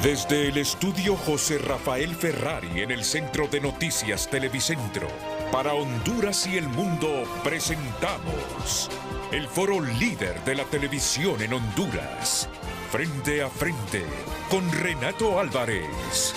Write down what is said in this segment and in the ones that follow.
Desde el estudio José Rafael Ferrari en el Centro de Noticias Televicentro, para Honduras y el mundo presentamos el foro líder de la televisión en Honduras. Frente a frente con Renato Álvarez.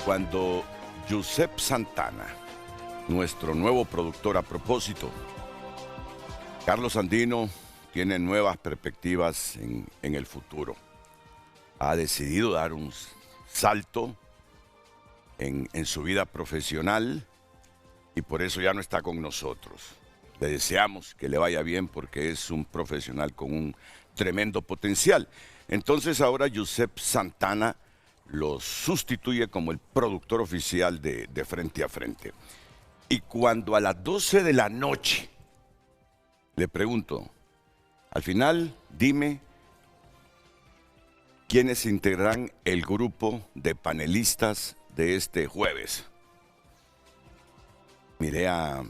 Cuando Josep Santana, nuestro nuevo productor a propósito, Carlos Andino tiene nuevas perspectivas en el futuro. Ha decidido dar un salto en su vida profesional y por eso ya no está con nosotros. Le deseamos que le vaya bien porque es un profesional con un tremendo potencial. Entonces ahora Josep Santana lo sustituye como el productor oficial de Frente a Frente. Y cuando a las 12 de la noche le pregunto, al final dime quiénes integrarán el grupo de panelistas de este jueves. Miré a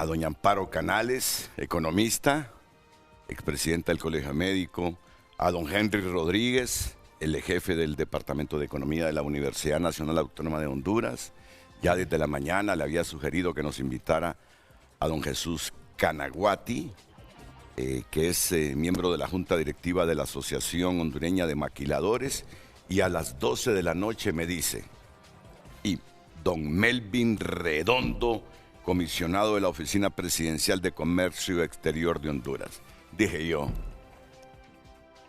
doña Amparo Canales, economista, expresidenta del Colegio Médico, a don Henry Rodríguez, el jefe del Departamento de Economía de la Universidad Nacional Autónoma de Honduras. Ya desde la mañana le había sugerido que nos invitara a don Jesús Canaguati, que es miembro de la Junta Directiva de la Asociación Hondureña de Maquiladores, y a las 12 de la noche me dice, y don Melvin Redondo, comisionado de la Oficina Presidencial de Comercio Exterior de Honduras. Dije yo,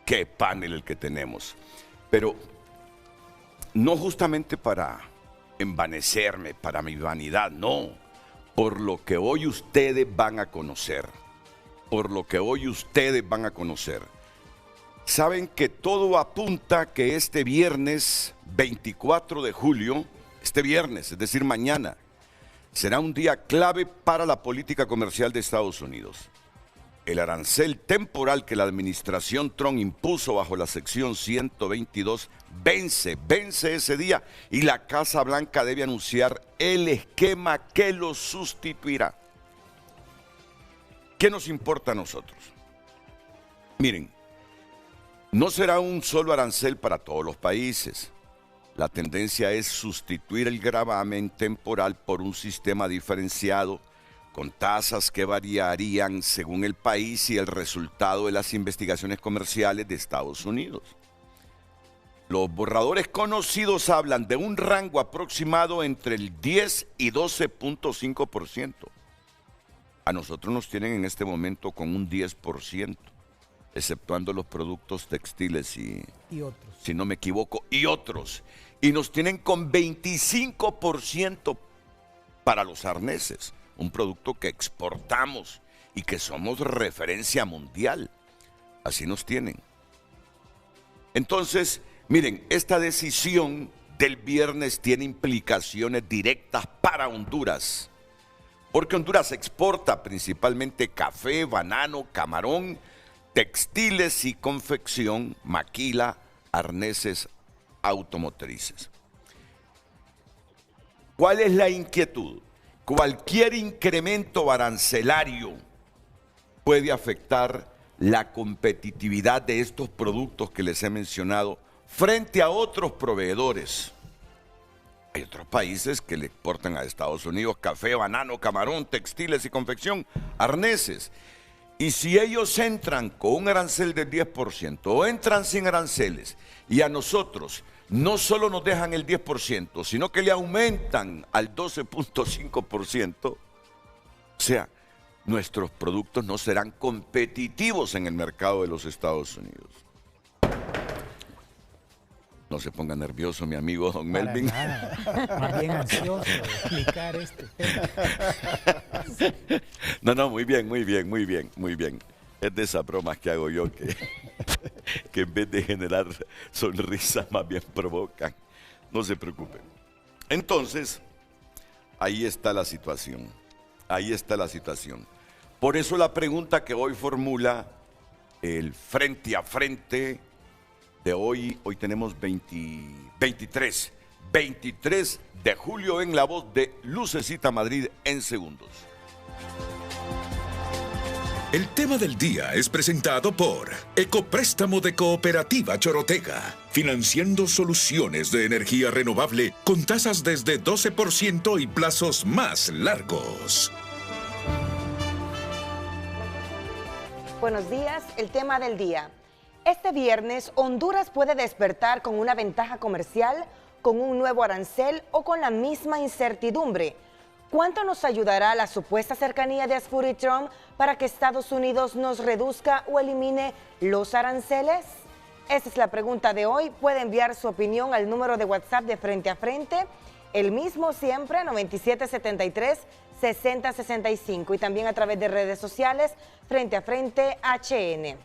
qué panel el que tenemos. Pero no justamente para envanecerme, para mi vanidad, no. Por lo que hoy ustedes van a conocer. Por lo que hoy ustedes van a conocer. Saben que todo apunta que este viernes 24 de julio, este viernes, es decir, mañana, será un día clave para la política comercial de Estados Unidos. El arancel temporal que la administración Trump impuso bajo la sección 122 vence ese día y la Casa Blanca debe anunciar el esquema que lo sustituirá. ¿Qué nos importa a nosotros? Miren, no será un solo arancel para todos los países. La tendencia es sustituir el gravamen temporal por un sistema diferenciado con tasas que variarían según el país y el resultado de las investigaciones comerciales de Estados Unidos. Los borradores conocidos hablan de un rango aproximado entre el 10 y 12.5%. A nosotros nos tienen en este momento con un 10%, exceptuando los productos textiles y otros, si no me equivoco, y otros. Y nos tienen con 25% para los arneses. Un producto que exportamos y que somos referencia mundial. Así nos tienen. Entonces, miren, esta decisión del viernes tiene implicaciones directas para Honduras. Porque Honduras exporta principalmente café, banano, camarón, textiles y confección, maquila, arneses automotrices. ¿Cuál es la inquietud? Cualquier incremento arancelario puede afectar la competitividad de estos productos que les he mencionado frente a otros proveedores. Hay otros países que le exportan a Estados Unidos café, banano, camarón, textiles y confección, arneses. Y si ellos entran con un arancel del 10% o entran sin aranceles y a nosotros no solo nos dejan el 10%, sino que le aumentan al 12.5%, o sea, nuestros productos no serán competitivos en el mercado de los Estados Unidos. No se ponga nervioso, mi amigo don Melvin. Nada. Más bien ansioso de explicar este tema. No, muy bien. Es de esas bromas que hago yo que en vez de generar sonrisas más bien provocan. No se preocupen. Entonces, ahí está la situación. Ahí está la situación. Por eso la pregunta que hoy formula el frente a frente de hoy tenemos 23 de julio en la voz de Lucecita Madrid en segundos. El tema del día es presentado por Ecopréstamo de Cooperativa Chorotega, financiando soluciones de energía renovable con tasas desde 12% y plazos más largos. Buenos días, el tema del día. Este viernes, Honduras puede despertar con una ventaja comercial, con un nuevo arancel o con la misma incertidumbre. ¿Cuánto nos ayudará la supuesta cercanía de Asfur y Trump para que Estados Unidos nos reduzca o elimine los aranceles? Esa es la pregunta de hoy. Puede enviar su opinión al número de WhatsApp de Frente a Frente, el mismo siempre, 9773-6065, y también a través de redes sociales, Frente a Frente HN.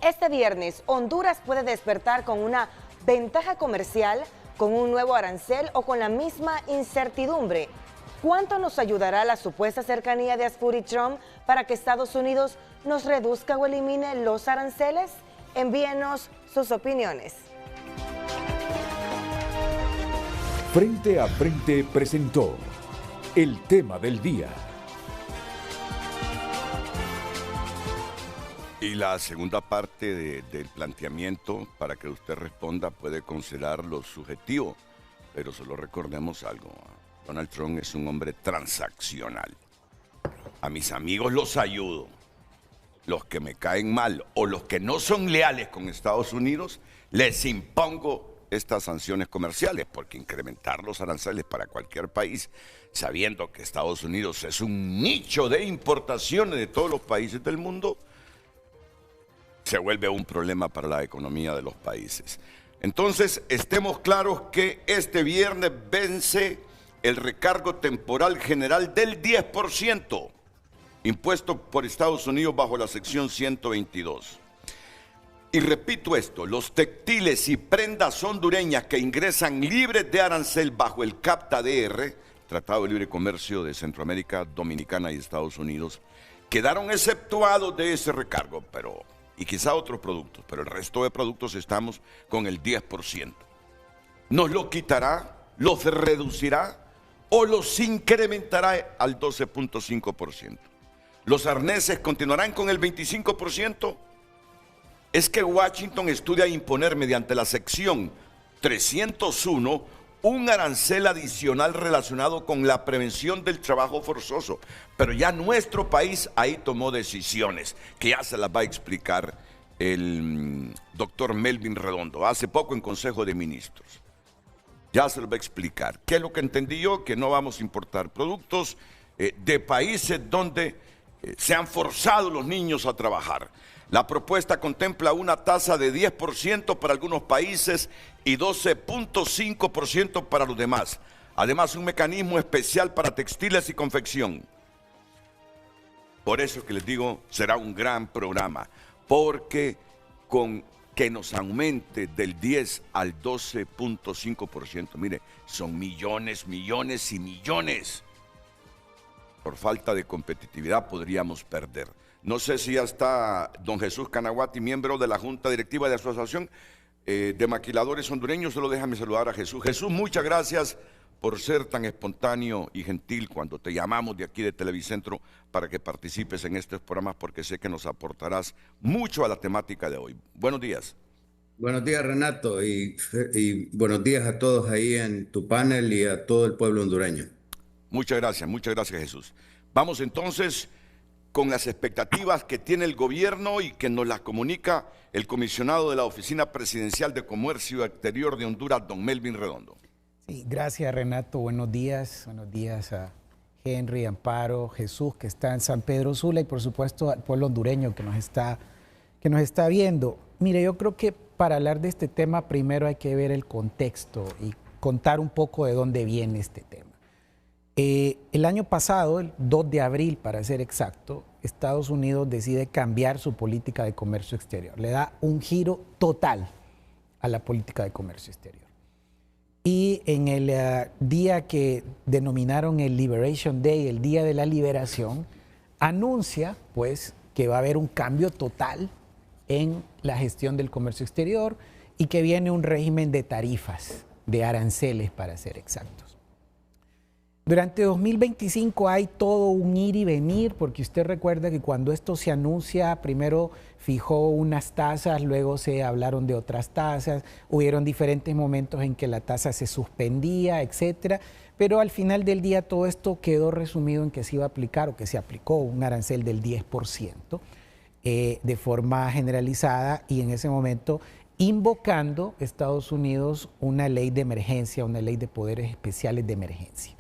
Este viernes, Honduras puede despertar con una ventaja comercial, con un nuevo arancel o con la misma incertidumbre. ¿Cuánto nos ayudará la supuesta cercanía de Asfur y Trump para que Estados Unidos nos reduzca o elimine los aranceles? Envíenos sus opiniones. Frente a Frente presentó el tema del día. Y la segunda parte del planteamiento, para que usted responda, puede considerar lo subjetivo, pero solo recordemos algo. Donald Trump es un hombre transaccional. A mis amigos los ayudo. Los que me caen mal o los que no son leales con Estados Unidos, les impongo estas sanciones comerciales, porque incrementar los aranceles para cualquier país, sabiendo que Estados Unidos es un nicho de importaciones de todos los países del mundo, se vuelve un problema para la economía de los países. Entonces, estemos claros que este viernes vence el recargo temporal general del 10%, impuesto por Estados Unidos bajo la sección 122. Y repito esto, los textiles y prendas hondureñas que ingresan libres de arancel bajo el CAPTA-DR, Tratado de Libre Comercio de Centroamérica, Dominicana y Estados Unidos, quedaron exceptuados de ese recargo, y quizá otros productos, pero el resto de productos estamos con el 10%. ¿Nos lo quitará, los reducirá o los incrementará al 12.5%? ¿Los arneses continuarán con el 25%? Es que Washington estudia imponer mediante la sección 301 un arancel adicional relacionado con la prevención del trabajo forzoso. Pero ya nuestro país ahí tomó decisiones, que ya se las va a explicar el doctor Melvin Redondo, hace poco en Consejo de Ministros. Ya se los va a explicar. ¿Qué es lo que entendí yo? Que no vamos a importar productos de países donde se han forzado los niños a trabajar. La propuesta contempla una tasa de 10% para algunos países y 12.5% para los demás. Además, un mecanismo especial para textiles y confección. Por eso que les digo, será un gran programa, porque con que nos aumente del 10 al 12.5%, mire, son millones, millones y millones. Por falta de competitividad podríamos perder. No sé si ya está don Jesús Canaguati, miembro de la Junta Directiva de la Asociación de Maquiladores Hondureños. Solo déjame saludar a Jesús. Jesús, muchas gracias por ser tan espontáneo y gentil cuando te llamamos de aquí de Televicentro para que participes en estos programas, porque sé que nos aportarás mucho a la temática de hoy. Buenos días. Buenos días, Renato, y buenos días a todos ahí en tu panel y a todo el pueblo hondureño. Muchas gracias, Jesús. Vamos entonces con las expectativas que tiene el gobierno y que nos las comunica el comisionado de la Oficina Presidencial de Comercio Exterior de Honduras, don Melvin Redondo. Sí, gracias, Renato. Buenos días a Henry, Amparo, Jesús, que está en San Pedro Sula, y por supuesto al pueblo hondureño que nos está viendo. Mire, yo creo que para hablar de este tema primero hay que ver el contexto y contar un poco de dónde viene este tema. El año pasado, el 2 de abril para ser exacto, Estados Unidos decide cambiar su política de comercio exterior. Le da un giro total a la política de comercio exterior. Y en el día que denominaron el Liberation Day, el Día de la Liberación, anuncia pues que va a haber un cambio total en la gestión del comercio exterior y que viene un régimen de tarifas, de aranceles para ser exactos. Durante 2025 hay todo un ir y venir, porque usted recuerda que cuando esto se anuncia, primero fijó unas tasas, luego se hablaron de otras tasas, hubieron diferentes momentos en que la tasa se suspendía, etcétera, pero al final del día todo esto quedó resumido en que se iba a aplicar o que se aplicó un arancel del 10% de forma generalizada y en ese momento invocando Estados Unidos una ley de emergencia, una ley de poderes especiales de emergencia.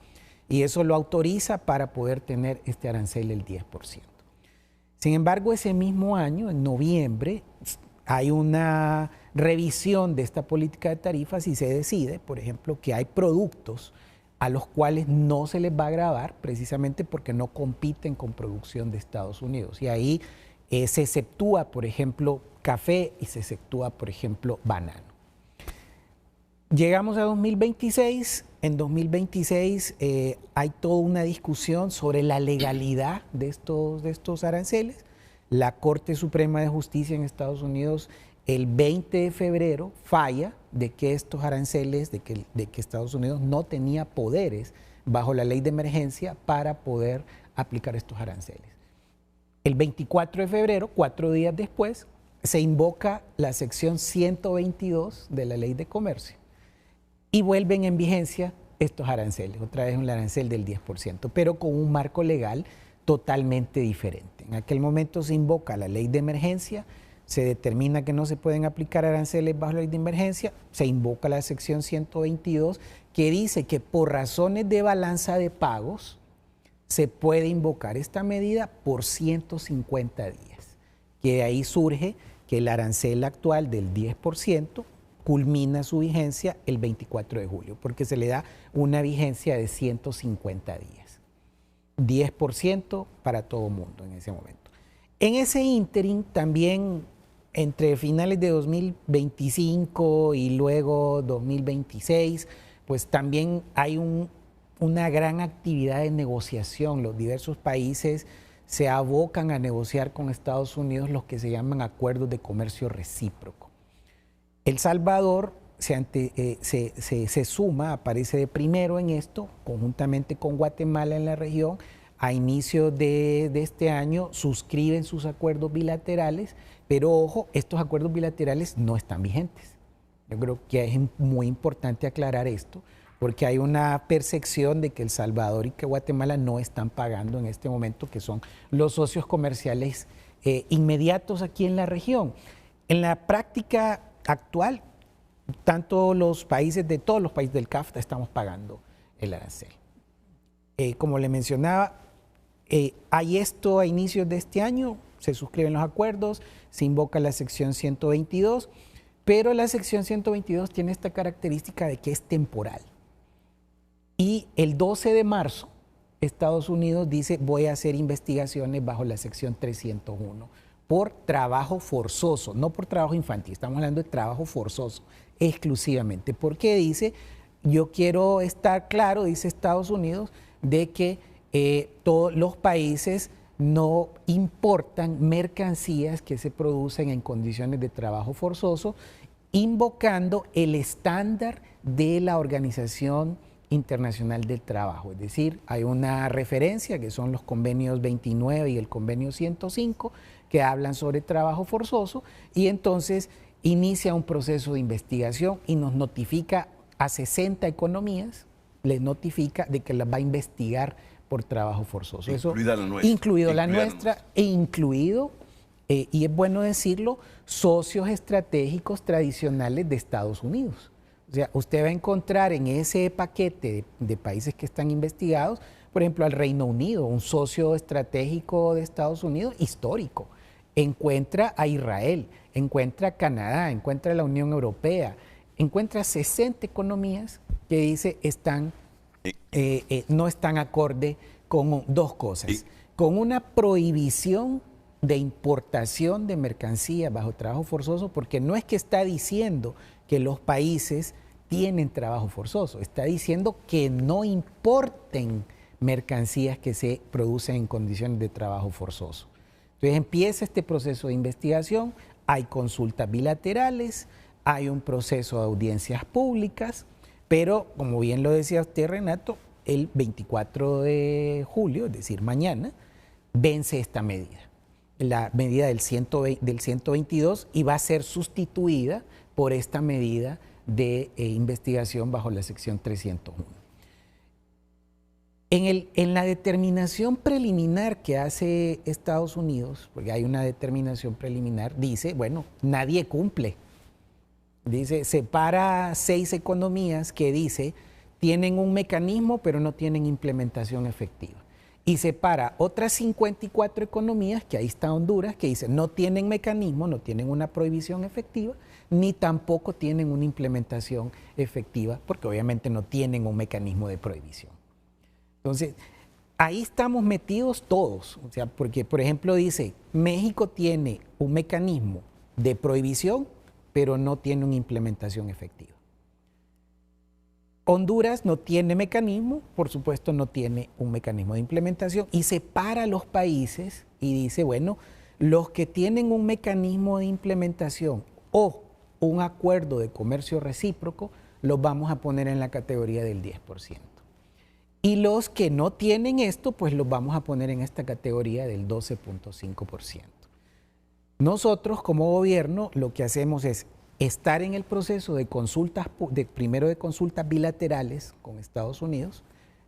Y eso lo autoriza para poder tener este arancel del 10%. Sin embargo, ese mismo año, en noviembre, hay una revisión de esta política de tarifas y se decide, por ejemplo, que hay productos a los cuales no se les va a gravar precisamente porque no compiten con producción de Estados Unidos. Y ahí se exceptúa, por ejemplo, café y se exceptúa, por ejemplo, banano. Llegamos a 2026. En 2026 hay toda una discusión sobre la legalidad de estos aranceles. La Corte Suprema de Justicia en Estados Unidos el 20 de febrero falla de que estos aranceles, de que Estados Unidos no tenía poderes bajo la ley de emergencia para poder aplicar estos aranceles. El 24 de febrero, 4 días después, se invoca la sección 122 de la Ley de Comercio y vuelven en vigencia estos aranceles, otra vez un arancel del 10%, pero con un marco legal totalmente diferente. En aquel momento se invoca la Ley de Emergencia, se determina que no se pueden aplicar aranceles bajo la Ley de Emergencia, se invoca la sección 122 que dice que por razones de balanza de pagos se puede invocar esta medida por 150 días, que de ahí surge que el arancel actual del 10% culmina su vigencia el 24 de julio, porque se le da una vigencia de 150 días. 10% para todo mundo en ese momento. En ese ínterin también entre finales de 2025 y luego 2026, pues también hay una gran actividad de negociación. Los diversos países se abocan a negociar con Estados Unidos los que se llaman acuerdos de comercio recíproco. El Salvador se suma, aparece de primero en esto, conjuntamente con Guatemala en la región. A inicio de este año suscriben sus acuerdos bilaterales, pero ojo, estos acuerdos bilaterales no están vigentes. Yo creo que es muy importante aclarar esto, porque hay una percepción de que El Salvador y que Guatemala no están pagando en este momento, que son los socios comerciales inmediatos aquí en la región. En la práctica actual, todos los países del CAFTA estamos pagando el arancel. Como le mencionaba, hay esto a inicios de este año, se suscriben los acuerdos, se invoca la sección 122, pero la sección 122 tiene esta característica de que es temporal. Y el 12 de marzo, Estados Unidos dice, voy a hacer investigaciones bajo la sección 301 por trabajo forzoso, no por trabajo infantil, estamos hablando de trabajo forzoso exclusivamente, porque dice, yo quiero estar claro, dice Estados Unidos, de que todos los países no importan mercancías que se producen en condiciones de trabajo forzoso, invocando el estándar de la Organización Internacional del Trabajo. Es decir, hay una referencia que son los convenios 29 y el convenio 105 que hablan sobre trabajo forzoso y entonces inicia un proceso de investigación y nos notifica a 60 economías, les notifica de que las va a investigar por trabajo forzoso. Incluida la nuestra. Incluido la nuestra e incluido, y es bueno decirlo, socios estratégicos tradicionales de Estados Unidos. O sea, usted va a encontrar en ese paquete de países que están investigados, por ejemplo, al Reino Unido, un socio estratégico de Estados Unidos histórico. Encuentra a Israel, encuentra a Canadá, encuentra a la Unión Europea, encuentra 60 economías que dice no están acorde con dos cosas, con una prohibición de importación de mercancías bajo trabajo forzoso, porque no es que está diciendo que los países tienen trabajo forzoso, está diciendo que no importen mercancías que se producen en condiciones de trabajo forzoso. Entonces empieza este proceso de investigación, hay consultas bilaterales, hay un proceso de audiencias públicas, pero como bien lo decía usted, Renato, el 24 de julio, es decir, mañana, vence esta medida, la medida del 122, y va a ser sustituida por esta medida de investigación bajo la sección 301. En la determinación preliminar que hace Estados Unidos, porque hay una determinación preliminar, dice, bueno, nadie cumple. Dice, separa 6 economías que dice, tienen un mecanismo pero no tienen implementación efectiva. Y separa otras 54 economías, que ahí está Honduras, que dice, no tienen mecanismo, no tienen una prohibición efectiva, ni tampoco tienen una implementación efectiva, porque obviamente no tienen un mecanismo de prohibición. Entonces, ahí estamos metidos todos, o sea, porque por ejemplo dice, México tiene un mecanismo de prohibición, pero no tiene una implementación efectiva. Honduras no tiene mecanismo, por supuesto no tiene un mecanismo de implementación, y separa a los países y dice, bueno, los que tienen un mecanismo de implementación o un acuerdo de comercio recíproco, los vamos a poner en la categoría del 10%. Y los que no tienen esto, pues los vamos a poner en esta categoría del 12.5%. Nosotros como gobierno lo que hacemos es estar en el proceso de consultas, primero de consultas bilaterales con Estados Unidos.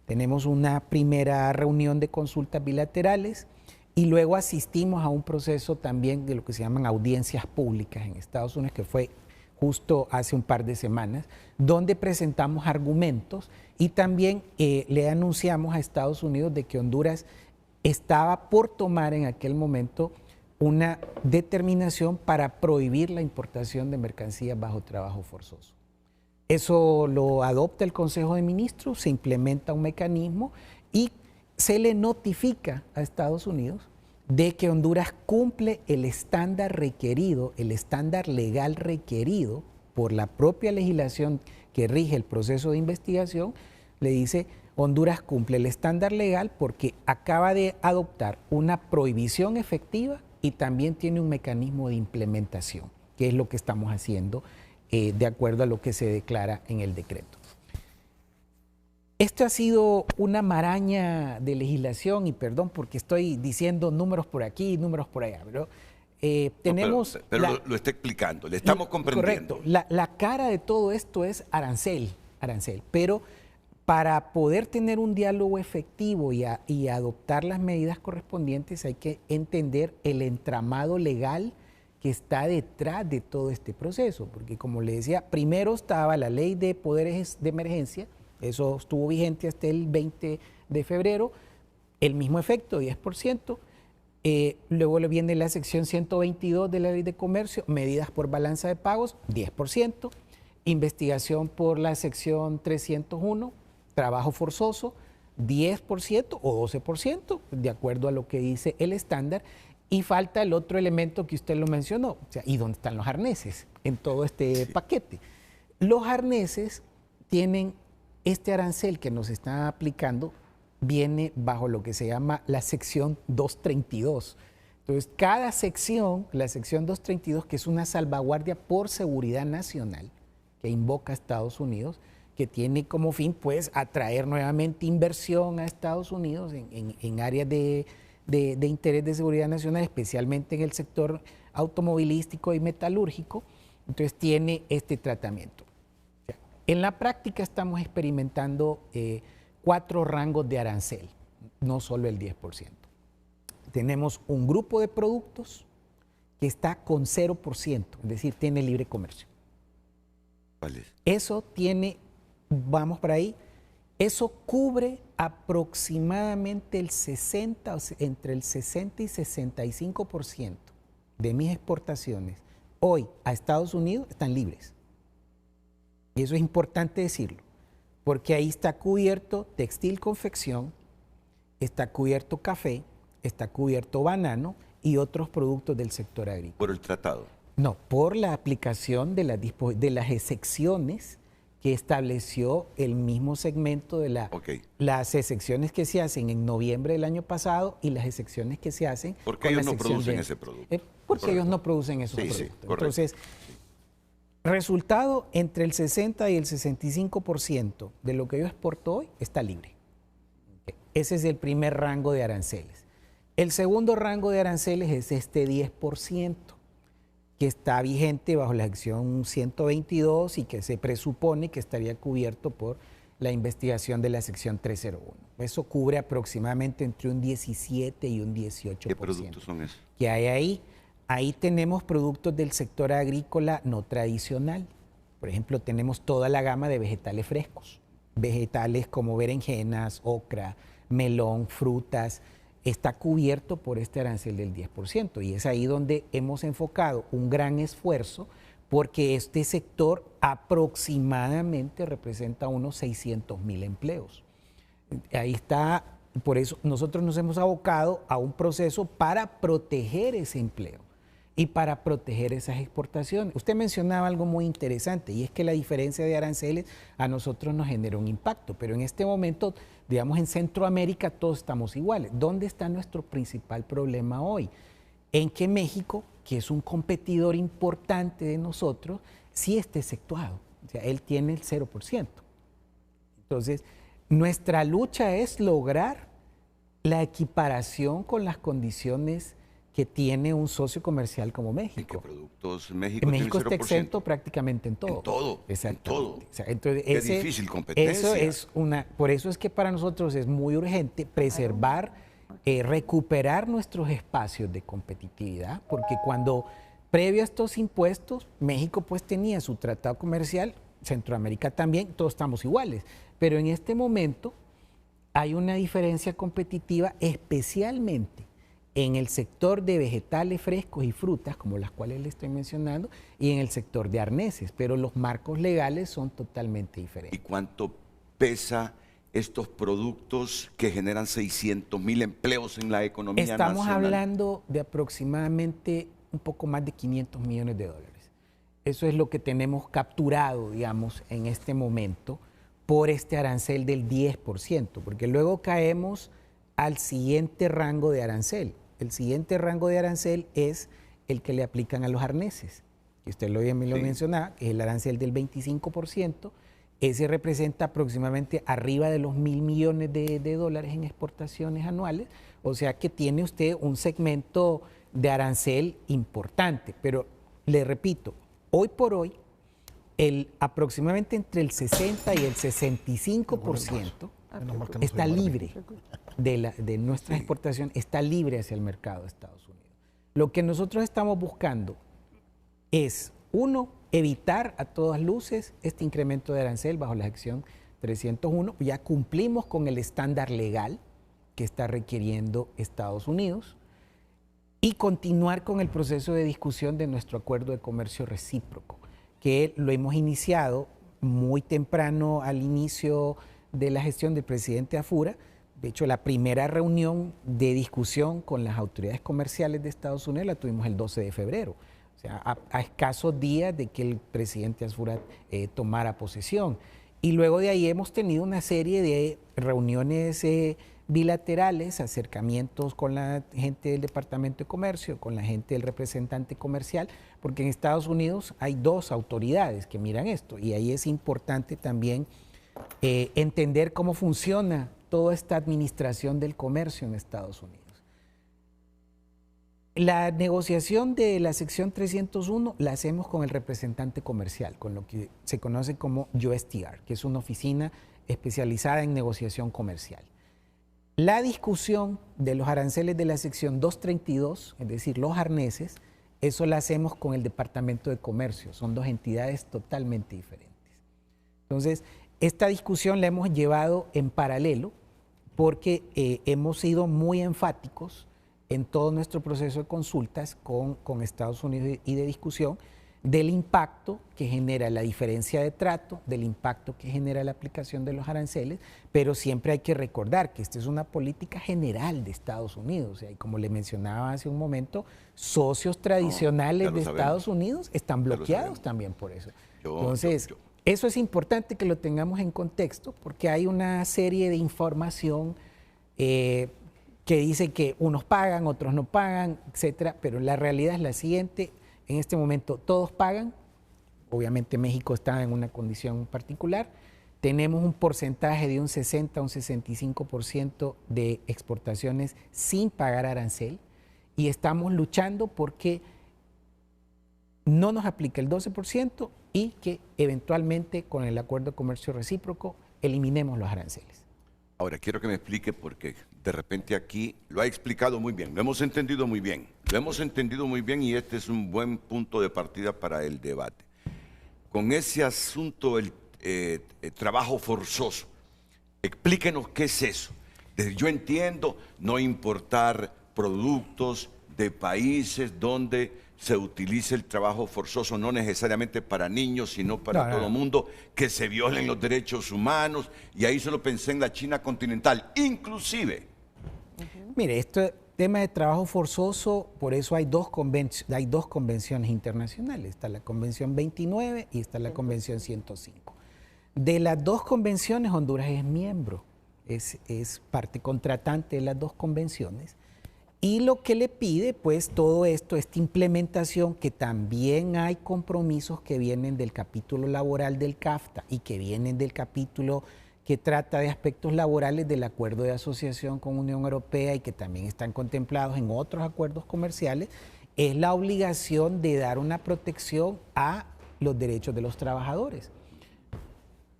Tenemos una primera reunión de consultas bilaterales y luego asistimos a un proceso también de lo que se llaman audiencias públicas en Estados Unidos, que fue justo hace un par de semanas, donde presentamos argumentos y también le anunciamos a Estados Unidos de que Honduras estaba por tomar en aquel momento una determinación para prohibir la importación de mercancías bajo trabajo forzoso. Eso lo adopta el Consejo de Ministros, se implementa un mecanismo y se le notifica a Estados Unidos de que Honduras cumple el estándar requerido, el estándar legal requerido por la propia legislación que rige el proceso de investigación. Le dice, Honduras cumple el estándar legal porque acaba de adoptar una prohibición efectiva y también tiene un mecanismo de implementación, que es lo que estamos haciendo de acuerdo a lo que se declara en el decreto. Esto ha sido una maraña de legislación, y perdón porque estoy diciendo números por aquí y números por allá, pero tenemos... Pero lo está explicando, le estamos comprendiendo. Correcto, la cara de todo esto es arancel, pero para poder tener un diálogo efectivo y adoptar las medidas correspondientes hay que entender el entramado legal que está detrás de todo este proceso, porque como le decía, primero estaba la ley de poderes de emergencia, eso estuvo vigente hasta el 20 de febrero, el mismo efecto, 10%. Luego le viene la sección 122 de la Ley de Comercio, medidas por balanza de pagos, 10%. Investigación por la sección 301, trabajo forzoso, 10% o 12%, de acuerdo a lo que dice el estándar. Y falta el otro elemento que usted lo mencionó, o sea, ¿y dónde están los arneses en todo este paquete? Los arneses tienen este arancel que nos está aplicando, viene bajo lo que se llama la sección 232. Entonces, cada sección, la sección 232, que es una salvaguardia por seguridad nacional que invoca a Estados Unidos, que tiene como fin, pues, atraer nuevamente inversión a Estados Unidos en áreas de interés de seguridad nacional, especialmente en el sector automovilístico y metalúrgico. Entonces, tiene este tratamiento. En la práctica estamos experimentando 4 rangos de arancel, no solo el 10%. Tenemos un grupo de productos que está con 0%, es decir, tiene libre comercio. ¿Cuál es? Eso tiene, vamos para ahí, eso cubre aproximadamente el 60, entre el 60 y 65% de mis exportaciones hoy a Estados Unidos están libres. Y eso es importante decirlo, porque ahí está cubierto textil, confección, está cubierto café, está cubierto banano y otros productos del sector agrícola. Por el tratado. No, por la aplicación de las excepciones que estableció el mismo segmento de las excepciones que se hacen en noviembre del año pasado y las excepciones que se hacen. Porque ellos no producen ese producto. Porque ellos no producen esos productos. Sí, Entonces, resultado, entre el 60 y el 65% de lo que yo exporto hoy está libre. Ese es el primer rango de aranceles. El segundo rango de aranceles es este 10%, que está vigente bajo la sección 122 y que se presupone que estaría cubierto por la investigación de la sección 301. Eso cubre aproximadamente entre un 17 y un 18%. ¿Qué productos son esos? Que hay ahí. Ahí tenemos productos del sector agrícola no tradicional. Por ejemplo, tenemos toda la gama de vegetales frescos. Vegetales como berenjenas, ocra, melón, frutas. Está cubierto por este arancel del 10%. Y es ahí donde hemos enfocado un gran esfuerzo porque este sector aproximadamente representa unos 600,000 empleos. Ahí está, por eso nosotros nos hemos abocado a un proceso para proteger ese empleo y para proteger esas exportaciones. Usted mencionaba algo muy interesante y es que la diferencia de aranceles a nosotros nos genera un impacto, pero en este momento, digamos, en Centroamérica todos estamos iguales. ¿Dónde está nuestro principal problema hoy? En que México, que es un competidor importante de nosotros, sí está exceptuado. O sea, él tiene el 0%. Entonces, nuestra lucha es lograr la equiparación con las condiciones que tiene un socio comercial como México. ¿En qué productos México México tiene 0%? está exento prácticamente en todo. En todo. Exacto. En todo. O sea, entonces, Qué difícil competencia. por eso es que para nosotros es muy urgente preservar, recuperar nuestros espacios de competitividad, porque cuando previo a estos impuestos, México pues tenía su tratado comercial, Centroamérica también, todos estamos iguales, pero en este momento hay una diferencia competitiva especialmente en el sector de vegetales frescos y frutas, como las cuales le estoy mencionando, y en el sector de arneses, pero los marcos legales son totalmente diferentes. ¿Y cuánto pesa estos productos que generan 600,000 empleos en la economía nacional? Estamos hablando de aproximadamente un poco más de 500 millones de dólares. Eso es lo que tenemos capturado, digamos, en este momento por este arancel del 10%, porque luego caemos al siguiente rango de arancel. El siguiente rango de arancel es el que le aplican a los arneses, que usted lo mencionaba, que es el arancel del 25%. Ese representa aproximadamente arriba de los 1.000 millones de dólares en exportaciones anuales, o sea que tiene usted un segmento de arancel importante. Pero le repito, hoy por hoy, aproximadamente entre el 60 y el 65% está libre de nuestra exportación, está libre hacia el mercado de Estados Unidos. Lo que nosotros estamos buscando es, uno, evitar a todas luces este incremento de arancel bajo la sección 301. Ya cumplimos con el estándar legal que está requiriendo Estados Unidos y continuar con el proceso de discusión de nuestro acuerdo de comercio recíproco, que lo hemos iniciado muy temprano al inicio de la gestión del presidente Afura. De hecho, la primera reunión de discusión con las autoridades comerciales de Estados Unidos la tuvimos el 12 de febrero, o sea, a escasos días de que el presidente Afura tomara posesión. Y luego de ahí hemos tenido una serie de reuniones bilaterales, acercamientos con la gente del Departamento de Comercio, con la gente del representante comercial, porque en Estados Unidos hay dos autoridades que miran esto y ahí es importante también entender cómo funciona toda esta administración del comercio en Estados Unidos. La negociación de la sección 301 la hacemos con el representante comercial, con lo que se conoce como USTR, que es una oficina especializada en negociación comercial. La discusión de los aranceles de la sección 232, es decir, los arneses, eso la hacemos con el Departamento de Comercio, son dos entidades totalmente diferentes. Entonces, esta discusión la hemos llevado en paralelo porque hemos sido muy enfáticos en todo nuestro proceso de consultas con Estados Unidos y de discusión del impacto que genera la diferencia de trato, del impacto que genera la aplicación de los aranceles, pero siempre hay que recordar que esta es una política general de Estados Unidos. O sea, y como le mencionaba hace un momento, socios tradicionales de Estados Unidos están bloqueados también por eso. Entonces, eso es importante que lo tengamos en contexto, porque hay una serie de información que dice que unos pagan, otros no pagan, etcétera, pero la realidad es la siguiente: en este momento todos pagan. Obviamente México está en una condición particular. Tenemos un porcentaje de un 60 a un 65% de exportaciones sin pagar arancel, y estamos luchando porque no nos aplique el 12% y que eventualmente con el acuerdo de comercio recíproco eliminemos los aranceles. Ahora, quiero que me explique, porque de repente aquí lo ha explicado muy bien, lo hemos entendido muy bien, y este es un buen punto de partida para el debate. Con ese asunto, el trabajo forzoso, explíquenos qué es eso. Yo entiendo no importar productos de países donde se utilice el trabajo forzoso, no necesariamente para niños, sino para todo el mundo, que se violen los derechos humanos, y ahí solo pensé en la China continental, inclusive. Mire, este tema de trabajo forzoso, por eso hay dos convenciones internacionales. Está la Convención 29 y está la Convención 105. De las dos convenciones, Honduras es miembro, es parte contratante de las dos convenciones. Y lo que le pide, pues, todo esto, esta implementación, que también hay compromisos que vienen del capítulo laboral del CAFTA y que vienen del capítulo que trata de aspectos laborales del acuerdo de asociación con Unión Europea y que también están contemplados en otros acuerdos comerciales, es la obligación de dar una protección a los derechos de los trabajadores.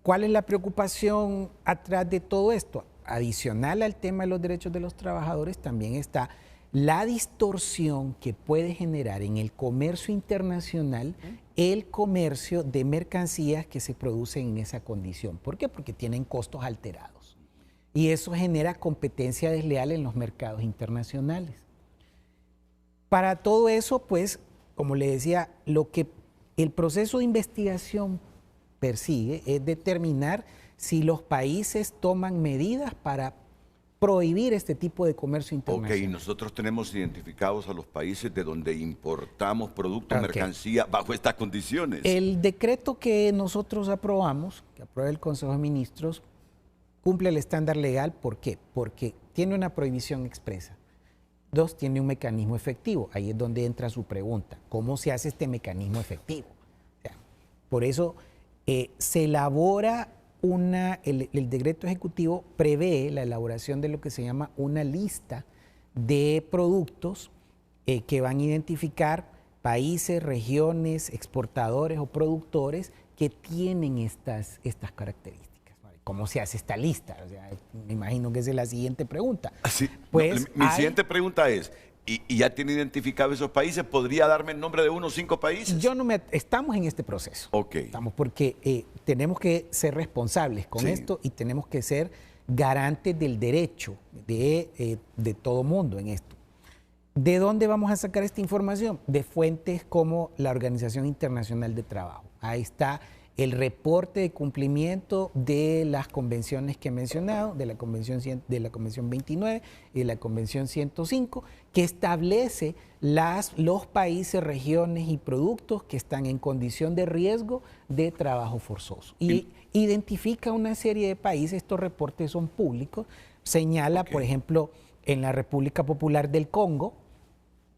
¿Cuál es la preocupación atrás de todo esto? Adicional al tema de los derechos de los trabajadores, también está la distorsión que puede generar en el comercio internacional el comercio de mercancías que se producen en esa condición. ¿Por qué? Porque tienen costos alterados. Y eso genera competencia desleal en los mercados internacionales. Para todo eso, pues, como le decía, lo que el proceso de investigación persigue es determinar si los países toman medidas para prohibir este tipo de comercio internacional. Ok, nosotros tenemos identificados a los países de donde importamos productos, mercancía, bajo estas condiciones. El decreto que nosotros aprobamos, que aprueba el Consejo de Ministros, cumple el estándar legal. ¿Por qué? Porque tiene una prohibición expresa. Dos, tiene un mecanismo efectivo. Ahí es donde entra su pregunta. ¿Cómo se hace este mecanismo efectivo? O sea, por eso se elabora el decreto ejecutivo prevé la elaboración de lo que se llama una lista de productos que van a identificar países, regiones, exportadores o productores que tienen estas características. ¿Cómo se hace esta lista? O sea, me imagino que esa es la siguiente pregunta. Sí, pues, mi siguiente pregunta es, ¿y ya tiene identificado esos países? ¿Podría darme el nombre de unos 5 países? Estamos en este proceso. Ok. Estamos porque tenemos que ser responsables con esto y tenemos que ser garantes del derecho de todo mundo en esto. ¿De dónde vamos a sacar esta información? De fuentes como la Organización Internacional de Trabajo. Ahí está el reporte de cumplimiento de las convenciones que he mencionado, de la Convención 29 y de la Convención 105, que establece los países, regiones y productos que están en condición de riesgo de trabajo forzoso. Y identifica una serie de países, estos reportes son públicos, señala, por ejemplo, en la República Popular del Congo,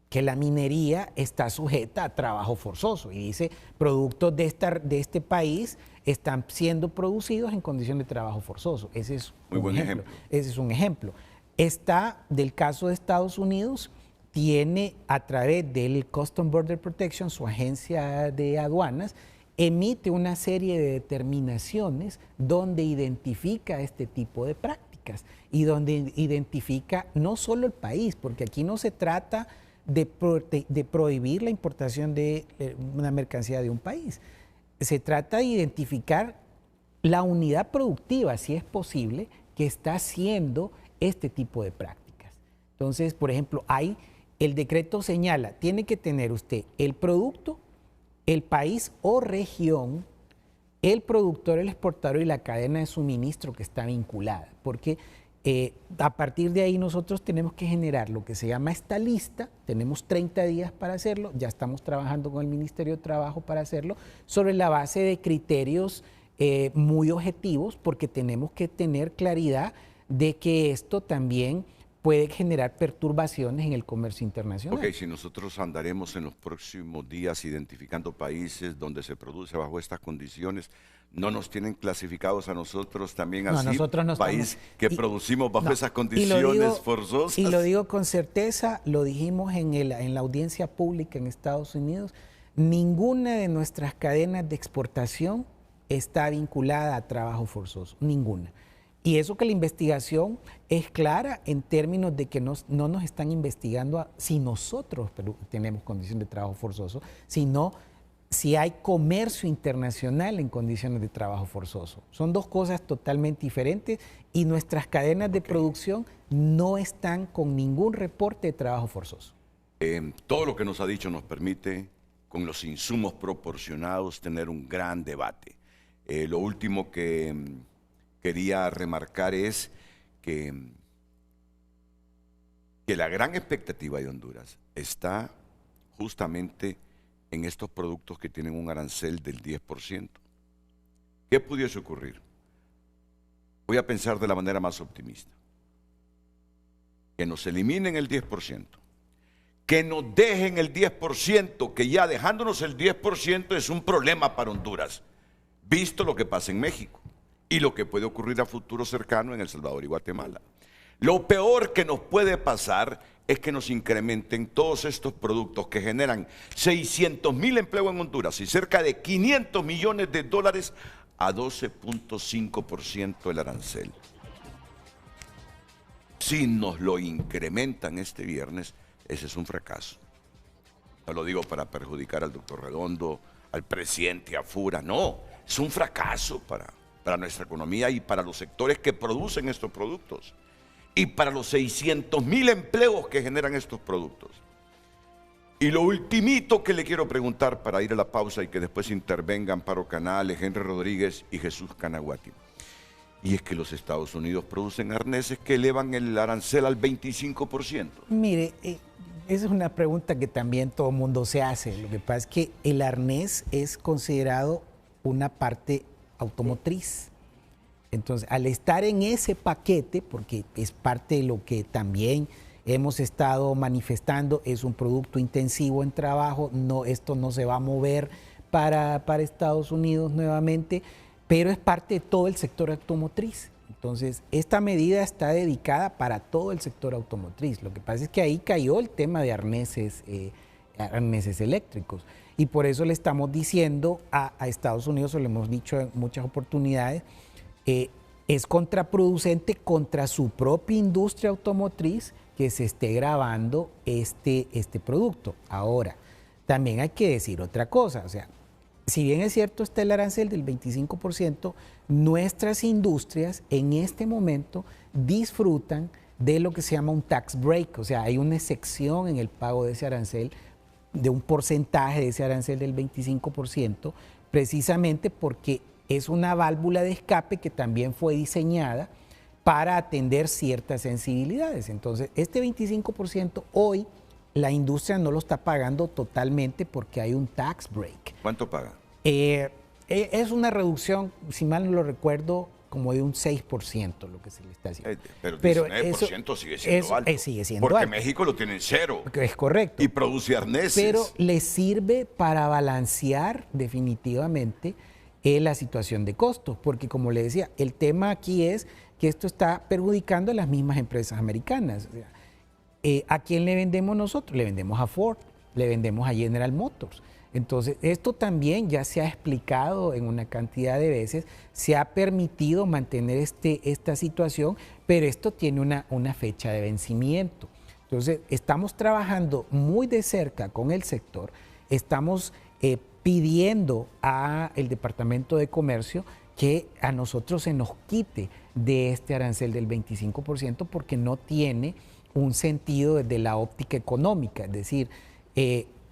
que la minería está sujeta a trabajo forzoso, y dice, productos de este país están siendo producidos en condición de trabajo forzoso. Ese es muy buen ejemplo. Ese es un ejemplo. Está del caso de Estados Unidos, tiene a través del Customs Border Protection, su agencia de aduanas, emite una serie de determinaciones donde identifica este tipo de prácticas y donde identifica no solo el país, porque aquí no se trata de prohibir la importación de una mercancía de un país. Se trata de identificar la unidad productiva, si es posible, que está haciendo este tipo de prácticas. Entonces, por ejemplo, el decreto señala, tiene que tener usted el producto el país o región, el productor, el exportador y la cadena de suministro que está vinculada, porque a partir de ahí nosotros tenemos que generar lo que se llama esta lista, tenemos 30 días para hacerlo, ya estamos trabajando con el Ministerio de Trabajo para hacerlo, sobre la base de criterios muy objetivos, porque tenemos que tener claridad de que esto también puede generar perturbaciones en el comercio internacional. Ok, si nosotros andaremos en los próximos días identificando países donde se produce bajo estas condiciones, ¿no nos tienen clasificados a nosotros también así? Nosotros no país estamos, que producimos bajo esas condiciones forzosas. Y lo digo con certeza, lo dijimos en la audiencia pública en Estados Unidos, ninguna de nuestras cadenas de exportación está vinculada a trabajo forzoso, ninguna. Y eso que la investigación es clara en términos de que no nos están investigando si nosotros tenemos condición de trabajo forzoso, sino si hay comercio internacional en condiciones de trabajo forzoso. Son dos cosas totalmente diferentes y nuestras cadenas de producción no están con ningún reporte de trabajo forzoso. Todo lo que nos ha dicho nos permite, con los insumos proporcionados, tener un gran debate. Lo último que quería remarcar es que la gran expectativa de Honduras está justamente en estos productos que tienen un arancel del 10%. ¿Qué pudiese ocurrir? Voy a pensar de la manera más optimista. Que nos eliminen el 10%, que nos dejen el 10%, que ya dejándonos el 10% es un problema para Honduras, visto lo que pasa en México y lo que puede ocurrir a futuro cercano en El Salvador y Guatemala. Lo peor que nos puede pasar es que nos incrementen todos estos productos que generan 600,000 empleos en Honduras y cerca de 500 millones de dólares a 12.5% el arancel. Si nos lo incrementan este viernes, ese es un fracaso. No lo digo para perjudicar al doctor Redondo, al presidente, a Fura, no, es un fracaso para nuestra economía y para los sectores que producen estos productos y para los 600,000 empleos que generan estos productos. Y lo ultimito que le quiero preguntar para ir a la pausa y que después intervengan Amparo Canales, Henry Rodríguez y Jesús Canaguati. Y es que los Estados Unidos producen arneses que elevan el arancel al 25%. Mire, esa es una pregunta que también todo el mundo se hace. Lo que pasa es que el arnés es considerado una parte automotriz. Entonces, al estar en ese paquete, porque es parte de lo que también hemos estado manifestando, es un producto intensivo en trabajo, esto no se va a mover para Estados Unidos nuevamente, pero es parte de todo el sector automotriz. Entonces, esta medida está dedicada para todo el sector automotriz. Lo que pasa es que ahí cayó el tema de arneses eléctricos. Y por eso le estamos diciendo a Estados Unidos, o le hemos dicho en muchas oportunidades, es contraproducente contra su propia industria automotriz que se esté grabando este producto. Ahora, también hay que decir otra cosa, o sea, si bien es cierto está el arancel del 25%, nuestras industrias en este momento disfrutan de lo que se llama un tax break, o sea, hay una excepción en el pago de ese arancel, de un porcentaje de ese arancel del 25%, precisamente porque es una válvula de escape que también fue diseñada para atender ciertas sensibilidades. Entonces, este 25% hoy la industria no lo está pagando totalmente porque hay un tax break. ¿Cuánto paga? Es una reducción, si mal no lo recuerdo, como de un 6% lo que se le está haciendo. Pero 19% sigue siendo alto. Sigue siendo porque alto. México lo tiene en cero. Es correcto. Y produce arneses. Pero le sirve para balancear definitivamente la situación de costos, porque como le decía, el tema aquí es que esto está perjudicando a las mismas empresas americanas. O sea, ¿a quién le vendemos nosotros? Le vendemos a Ford, le vendemos a General Motors. Entonces, esto también ya se ha explicado en una cantidad de veces, se ha permitido mantener esta situación, pero esto tiene una fecha de vencimiento. Entonces, estamos trabajando muy de cerca con el sector, estamos pidiendo al Departamento de Comercio que a nosotros se nos quite de este arancel del 25% porque no tiene un sentido desde la óptica económica. Es decir,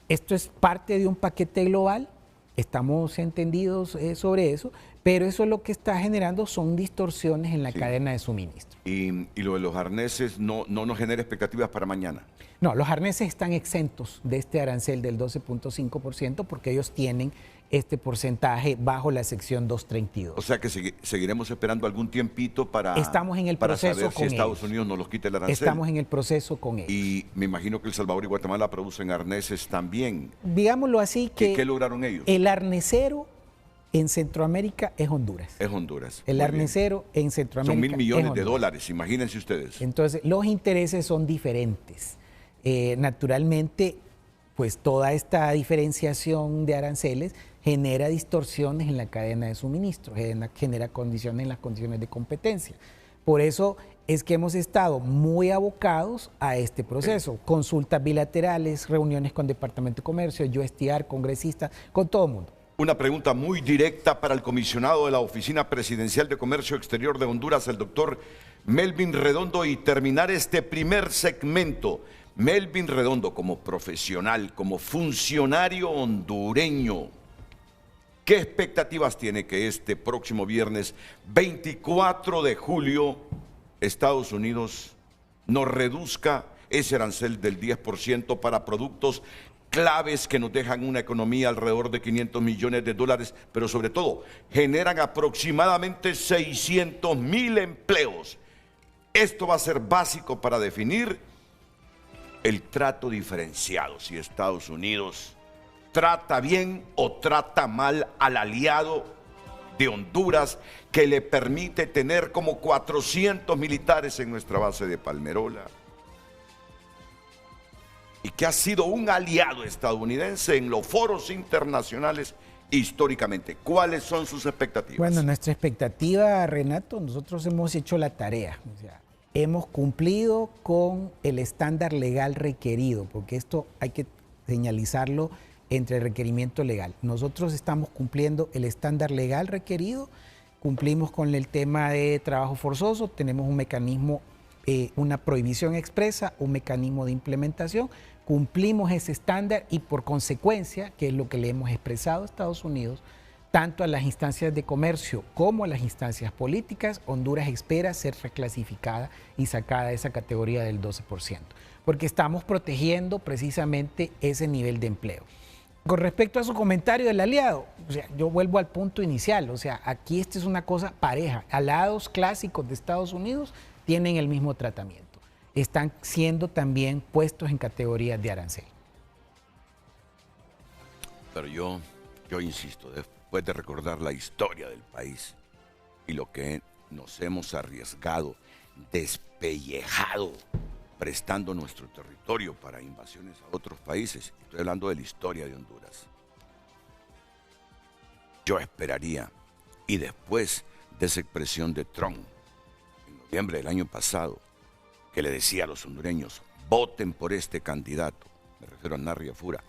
esto es parte de un paquete global Estamos entendidos sobre eso, pero eso lo que está generando son distorsiones en la cadena de suministro. Y lo de los arneses no nos genera expectativas para mañana. No, los arneses están exentos de este arancel del 12.5% porque ellos tienen este porcentaje bajo la sección 232. O sea que seguiremos esperando algún tiempito para, Estamos en el proceso saber con si Estados ellos. Unidos nos los quita el arancel. Estamos en el proceso con ellos. Y me imagino que El Salvador y Guatemala producen arneses también. Digámoslo así que... ¿Qué lograron ellos? El arnesero en Centroamérica es Honduras. Es Honduras. El arnesero en Centroamérica son $1.000 millones es de Honduras. dólares, imagínense ustedes. Entonces, los intereses son diferentes. Naturalmente, pues toda esta diferenciación de aranceles genera distorsiones en la cadena de suministro, genera condiciones en las condiciones de competencia. Por eso es que hemos estado muy abocados a este proceso. Consultas bilaterales, reuniones con Departamento de Comercio, USTR, congresistas, con todo el mundo. Una pregunta muy directa para el comisionado de la Oficina Presidencial de Comercio Exterior de Honduras, el doctor Melvin Redondo, y terminar este primer segmento. Melvin Redondo, como profesional, como funcionario hondureño, ¿qué expectativas tiene que este próximo viernes 24 de julio Estados Unidos nos reduzca ese arancel del 10% para productos claves que nos dejan una economía alrededor de $500 millones, pero sobre todo generan aproximadamente 600,000 empleos? Esto va a ser básico para definir el trato diferenciado, si Estados Unidos trata bien o trata mal al aliado de Honduras, que le permite tener como 400 militares en nuestra base de Palmerola y que ha sido un aliado estadounidense en los foros internacionales históricamente. ¿Cuáles son sus expectativas? Bueno, nuestra expectativa, Renato, nosotros hemos hecho la tarea. O sea, hemos cumplido con el estándar legal requerido, porque esto hay que señalizarlo entre el requerimiento legal. Nosotros estamos cumpliendo el estándar legal requerido, cumplimos con el tema de trabajo forzoso, tenemos un mecanismo, una prohibición expresa, un mecanismo de implementación, cumplimos ese estándar y por consecuencia, que es lo que le hemos expresado a Estados Unidos, tanto a las instancias de comercio como a las instancias políticas, Honduras espera ser reclasificada y sacada de esa categoría del 12%, porque estamos protegiendo precisamente ese nivel de empleo. Con respecto a su comentario del aliado, o sea, yo vuelvo al punto inicial, o sea, aquí esta es una cosa pareja. Aliados clásicos de Estados Unidos tienen el mismo tratamiento. Están siendo también puestos en categorías de arancel. Pero yo insisto, después de recordar la historia del país y lo que nos hemos arriesgado, despellejado, prestando nuestro territorio para invasiones a otros países, estoy hablando de la historia de Honduras. Yo esperaría, y después de esa expresión de Trump, en noviembre del año pasado, que le decía a los hondureños, voten por este candidato, me refiero a Narria Fura,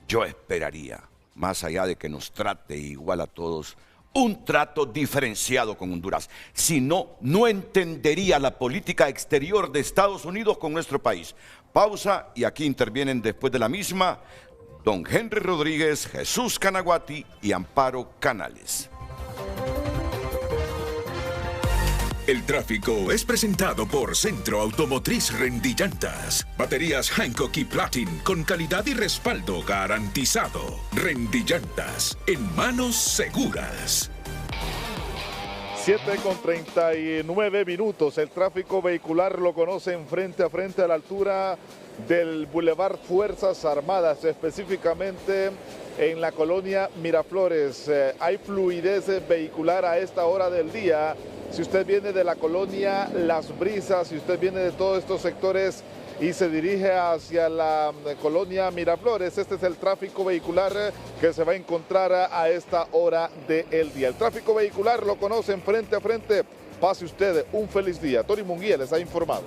yo esperaría, más allá de que nos trate igual a todos, un trato diferenciado con Honduras. Si no, no entendería la política exterior de Estados Unidos con nuestro país. Pausa, y aquí intervienen después de la misma don Henry Rodríguez, Jesús Canaguati y Amparo Canales. El tráfico es presentado por Centro Automotriz Rendillantas. Baterías Hankook y Platin con calidad y respaldo garantizado. Rendillantas, en manos seguras. 7:39. El tráfico vehicular lo conocen frente a frente a la altura del Boulevard Fuerzas Armadas, específicamente en la colonia Miraflores. Hay fluidez vehicular a esta hora del día. Si usted viene de la colonia Las Brisas, si usted viene de todos estos sectores y se dirige hacia la colonia Miraflores, este es el tráfico vehicular que se va a encontrar a esta hora del día. El tráfico vehicular lo conocen frente a frente. Pase usted un feliz día. Tony Munguía les ha informado.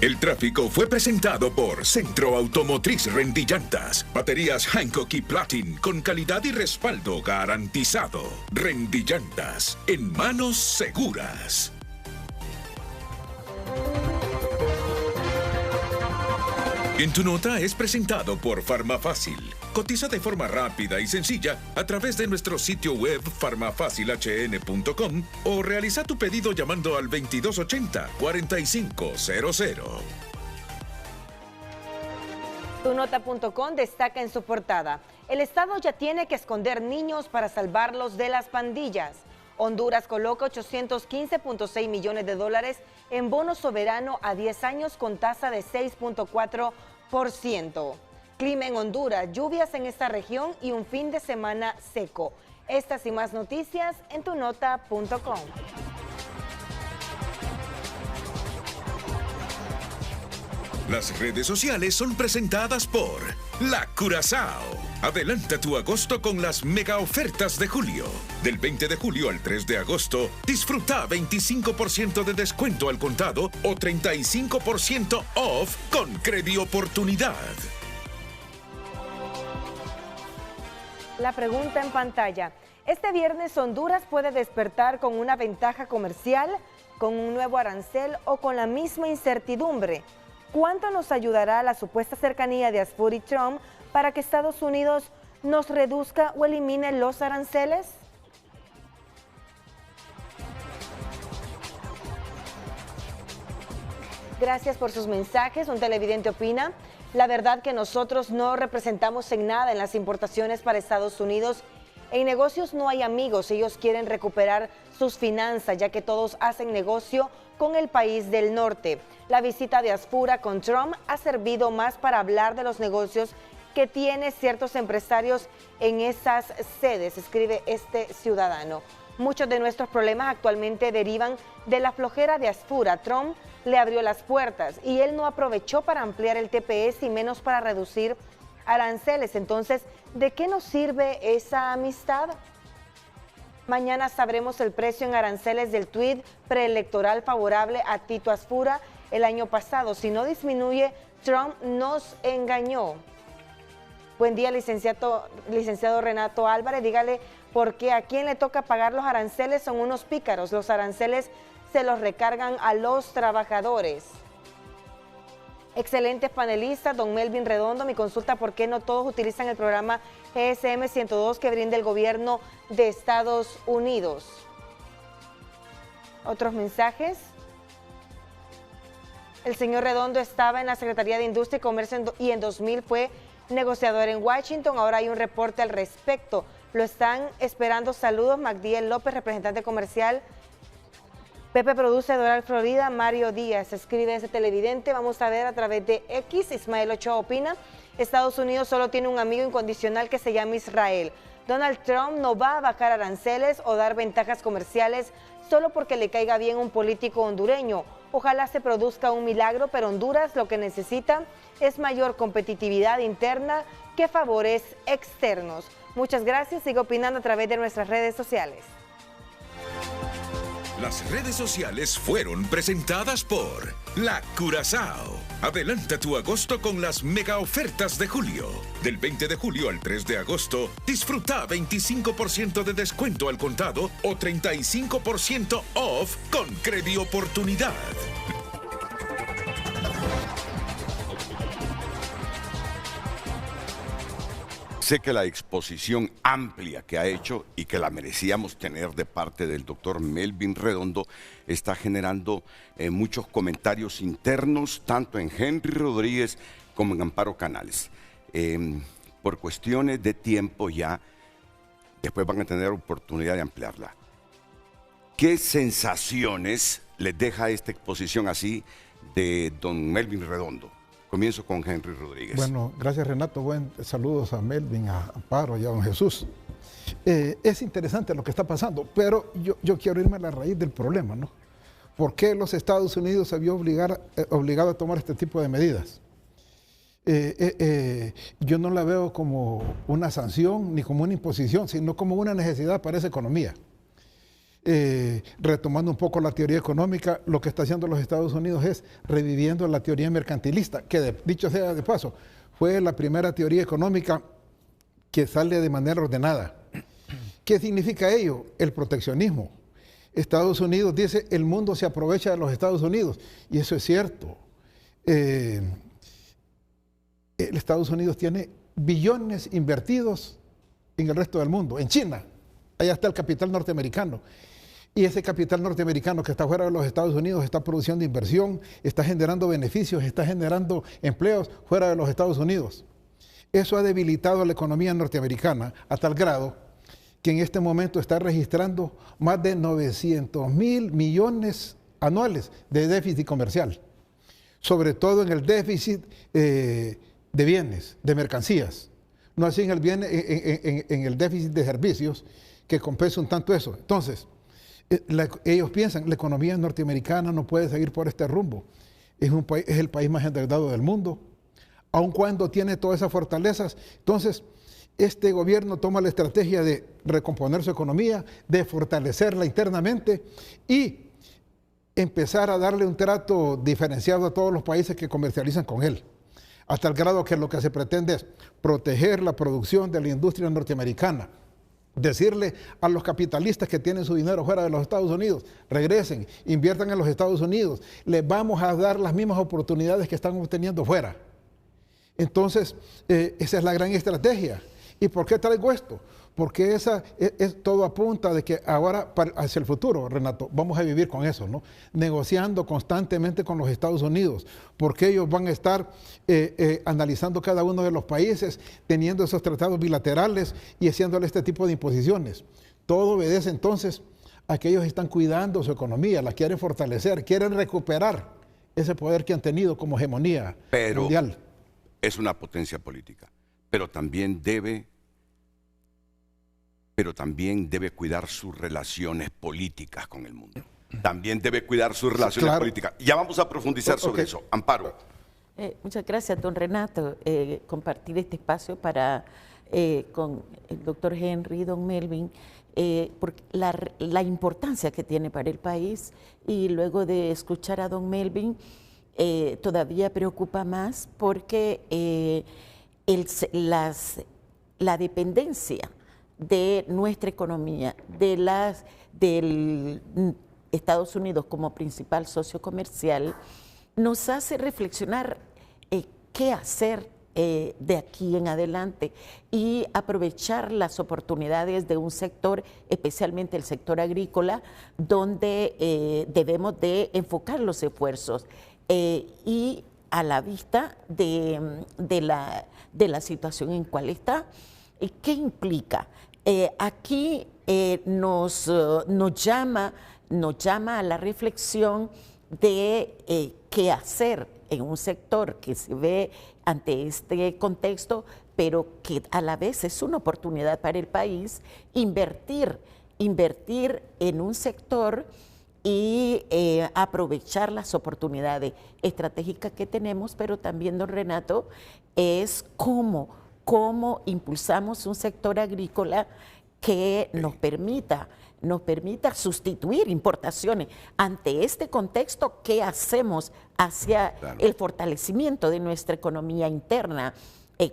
El tráfico fue presentado por Centro Automotriz Rendillantas. Baterías Hankook y Platin con calidad y respaldo garantizado. Rendillantas, en manos seguras. En tu nota es presentado por Farmafácil. Cotiza de forma rápida y sencilla a través de nuestro sitio web farmafacilhn.com o realiza tu pedido llamando al 2280-4500. Tunota.com destaca en su portada: el Estado ya tiene que esconder niños para salvarlos de las pandillas. Honduras coloca 815.6 millones de dólares en bono soberano a 10 años con tasa de 6.4%. Clima en Honduras, lluvias en esta región y un fin de semana seco. Estas y más noticias en tunota.com. Las redes sociales son presentadas por La Curazao. Adelanta tu agosto con las mega ofertas de julio. Del 20 de julio al 3 de agosto, disfruta 25% de descuento al contado o 35% off con Credioportunidad. La pregunta en pantalla: este viernes Honduras puede despertar con una ventaja comercial, con un nuevo arancel o con la misma incertidumbre. ¿Cuánto nos ayudará la supuesta cercanía de Asfur y Trump para que Estados Unidos nos reduzca o elimine los aranceles? Gracias por sus mensajes. Un televidente opina: la verdad que nosotros no representamos en nada en las importaciones para Estados Unidos. En negocios no hay amigos, ellos quieren recuperar sus finanzas, ya que todos hacen negocio con el país del norte. La visita de Asfura con Trump ha servido más para hablar de los negocios que tienen ciertos empresarios en esas sedes, escribe este ciudadano. Muchos de nuestros problemas actualmente derivan de la flojera de Asfura. Trump le abrió las puertas y él no aprovechó para ampliar el TPS y menos para reducir aranceles. Entonces, ¿de qué nos sirve esa amistad? Mañana sabremos el precio en aranceles del tuit preelectoral favorable a Tito Asfura el año pasado. Si no disminuye, Trump nos engañó. Buen día, licenciado Renato Álvarez. Dígale por qué a quién le toca pagar los aranceles. Son unos pícaros. Los aranceles se los recargan a los trabajadores. Excelentes panelistas, don Melvin Redondo. Mi consulta: ¿por qué no todos utilizan el programa GSM 102 que brinda el gobierno de Estados Unidos? Otros mensajes. El señor Redondo estaba en la Secretaría de Industria y Comercio y en 2000 fue negociador en Washington. Ahora hay un reporte al respecto. Lo están esperando. Saludos. Magdiel López, representante comercial. Pepe produce Doral, Florida. Mario Díaz, escribe ese televidente. Vamos a ver a través de X. Ismael Ochoa opina: Estados Unidos solo tiene un amigo incondicional que se llama Israel. Donald Trump no va a bajar aranceles o dar ventajas comerciales solo porque le caiga bien un político hondureño. Ojalá se produzca un milagro, pero Honduras lo que necesita es mayor competitividad interna que favores externos. Muchas gracias. Sigue opinando a través de nuestras redes sociales. Las redes sociales fueron presentadas por La Curazao. Adelanta tu agosto con las mega ofertas de julio. Del 20 de julio al 3 de agosto, disfruta 25% de descuento al contado o 35% off con Credioportunidad. Sé que la exposición amplia que ha hecho y que la merecíamos tener de parte del doctor Melvin Redondo está generando muchos comentarios internos, tanto en Henry Rodríguez como en Amparo Canales. Por cuestiones de tiempo ya, después van a tener oportunidad de ampliarla. ¿Qué sensaciones les deja esta exposición así de don Melvin Redondo? Comienzo con Henry Rodríguez. Bueno, gracias Renato. Saludos a Melvin, a Amparo y a don Jesús. Es interesante lo que está pasando, pero yo quiero irme a la raíz del problema, ¿no? ¿Por qué los Estados Unidos se vio obligado a tomar este tipo de medidas? Yo no la veo como una sanción ni como una imposición, sino como una necesidad para esa economía. Retomando un poco la teoría económica, lo que está haciendo los Estados Unidos es reviviendo la teoría mercantilista, que dicho sea de paso, fue la primera teoría económica que sale de manera ordenada. ¿Qué significa ello? El proteccionismo. Estados Unidos dice: el mundo se aprovecha de los Estados Unidos, y eso es cierto. Estados Unidos tiene billones invertidos en el resto del mundo, en China. Allá está el capital norteamericano. Y ese capital norteamericano que está fuera de los Estados Unidos está produciendo inversión, está generando beneficios, está generando empleos fuera de los Estados Unidos. Eso ha debilitado la economía norteamericana a tal grado que en este momento está registrando más de 900.000 millones anuales de déficit comercial, sobre todo en el déficit de bienes, de mercancías, no así en el déficit de servicios que compensa un tanto eso. Entonces, ellos piensan, la economía norteamericana no puede seguir por este rumbo. Es el país más endeudado del mundo, aun cuando tiene todas esas fortalezas. Entonces, este gobierno toma la estrategia de recomponer su economía, de fortalecerla internamente y empezar a darle un trato diferenciado a todos los países que comercializan con él, hasta el grado que lo que se pretende es proteger la producción de la industria norteamericana. Decirle a los capitalistas que tienen su dinero fuera de los Estados Unidos, regresen, inviertan en los Estados Unidos, les vamos a dar las mismas oportunidades que están obteniendo fuera. Entonces, esa es la gran estrategia. ¿Y por qué traigo esto? Porque todo apunta de que ahora hacia el futuro, Renato, vamos a vivir con eso, ¿no? Negociando constantemente con los Estados Unidos, porque ellos van a estar analizando cada uno de los países, teniendo esos tratados bilaterales y haciéndole este tipo de imposiciones. Todo obedece entonces a que ellos están cuidando su economía, la quieren fortalecer, quieren recuperar ese poder que han tenido como hegemonía mundial. Es una potencia política, pero también debe cuidar sus relaciones políticas con el mundo. También debe cuidar sus relaciones políticas. Ya vamos a profundizar sobre eso. Amparo. Muchas gracias, don Renato. Compartir este espacio con el doctor Henry, don Melvin, por la importancia que tiene para el país. Y luego de escuchar a don Melvin, todavía preocupa más porque la dependencia de nuestra economía, del Estados Unidos como principal socio comercial, nos hace reflexionar qué hacer de aquí en adelante y aprovechar las oportunidades de un sector, especialmente el sector agrícola, donde debemos de enfocar los esfuerzos y a la vista de la situación en cual está. ¿Qué implica? Aquí nos llama a la reflexión de qué hacer en un sector que se ve ante este contexto, pero que a la vez es una oportunidad para el país, invertir en un sector y aprovechar las oportunidades estratégicas que tenemos, pero también, don Renato, es cómo impulsamos un sector agrícola que nos permita sustituir importaciones. Ante este contexto, ¿qué hacemos hacia el fortalecimiento de nuestra economía interna?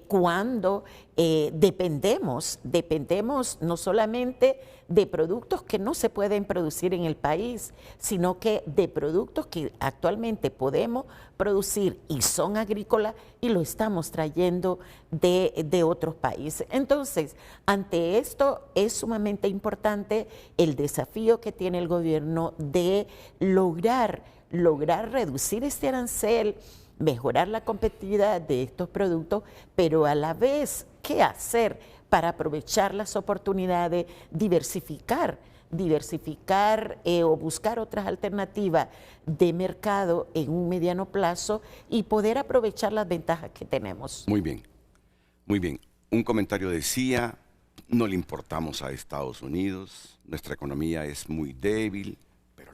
Cuando dependemos no solamente de productos que no se pueden producir en el país, sino que de productos que actualmente podemos producir y son agrícolas y lo estamos trayendo de otros países. Entonces, ante esto es sumamente importante el desafío que tiene el gobierno de lograr reducir este arancel, mejorar la competitividad de estos productos, pero a la vez, ¿qué hacer para aprovechar las oportunidades, diversificar o buscar otras alternativas de mercado en un mediano plazo y poder aprovechar las ventajas que tenemos? Muy bien, muy bien. Un comentario decía, no le importamos a Estados Unidos, nuestra economía es muy débil,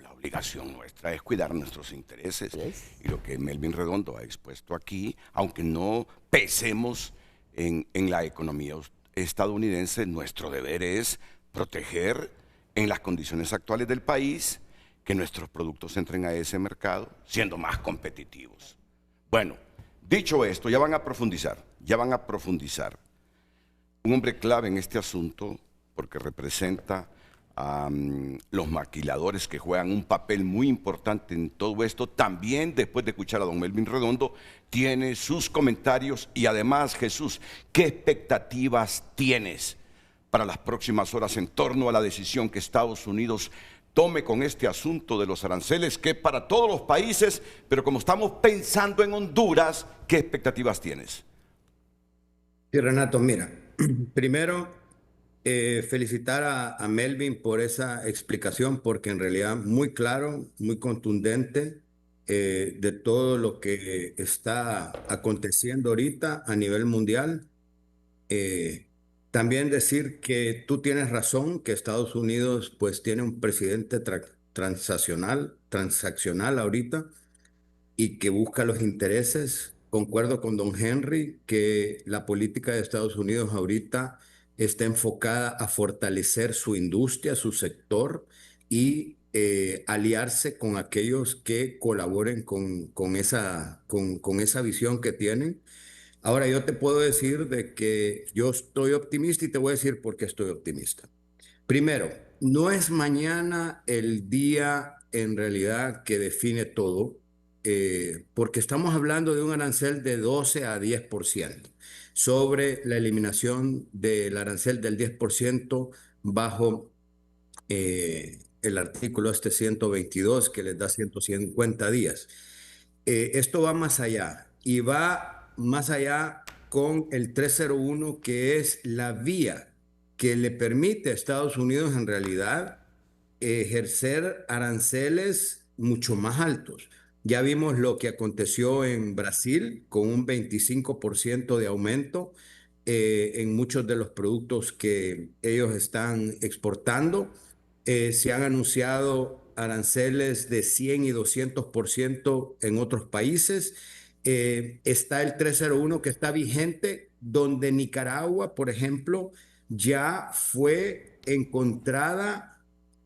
la obligación nuestra es cuidar nuestros intereses. Y lo que Melvin Redondo ha expuesto aquí, aunque no pesemos en la economía estadounidense, nuestro deber es proteger en las condiciones actuales del país que nuestros productos entren a ese mercado siendo más competitivos. Bueno, dicho esto, ya van a profundizar. Un hombre clave en este asunto, porque representa los maquiladores que juegan un papel muy importante en todo esto. También, después de escuchar a don Melvin Redondo, tiene sus comentarios. Y además, Jesús, ¿qué expectativas tienes para las próximas horas en torno a la decisión que Estados Unidos tome con este asunto de los aranceles, que para todos los países, pero como estamos pensando en Honduras, ¿qué expectativas tienes? Sí, Renato, mira, primero felicitar a Melvin por esa explicación, porque en realidad muy claro, muy contundente de todo lo que está aconteciendo ahorita a nivel mundial. También decir que tú tienes razón, que Estados Unidos pues tiene un presidente transaccional ahorita y que busca los intereses. Concuerdo con don Henry que la política de Estados Unidos ahorita está enfocada a fortalecer su industria, su sector y aliarse con aquellos que colaboren con esa visión que tienen. Ahora, yo te puedo decir de que yo estoy optimista y te voy a decir por qué estoy optimista. Primero, no es mañana el día en realidad que define todo, porque estamos hablando de un arancel de 12 a 10% sobre la eliminación del arancel del 10% bajo el artículo este 122 que les da 150 días. Esto va más allá y va más allá con el 301, que es la vía que le permite a Estados Unidos en realidad ejercer aranceles mucho más altos. Ya vimos lo que aconteció en Brasil con un 25% de aumento en muchos de los productos que ellos están exportando. Se han anunciado aranceles de 100 y 200% en otros países. Está el 301 que está vigente, donde Nicaragua, por ejemplo, ya fue encontrada,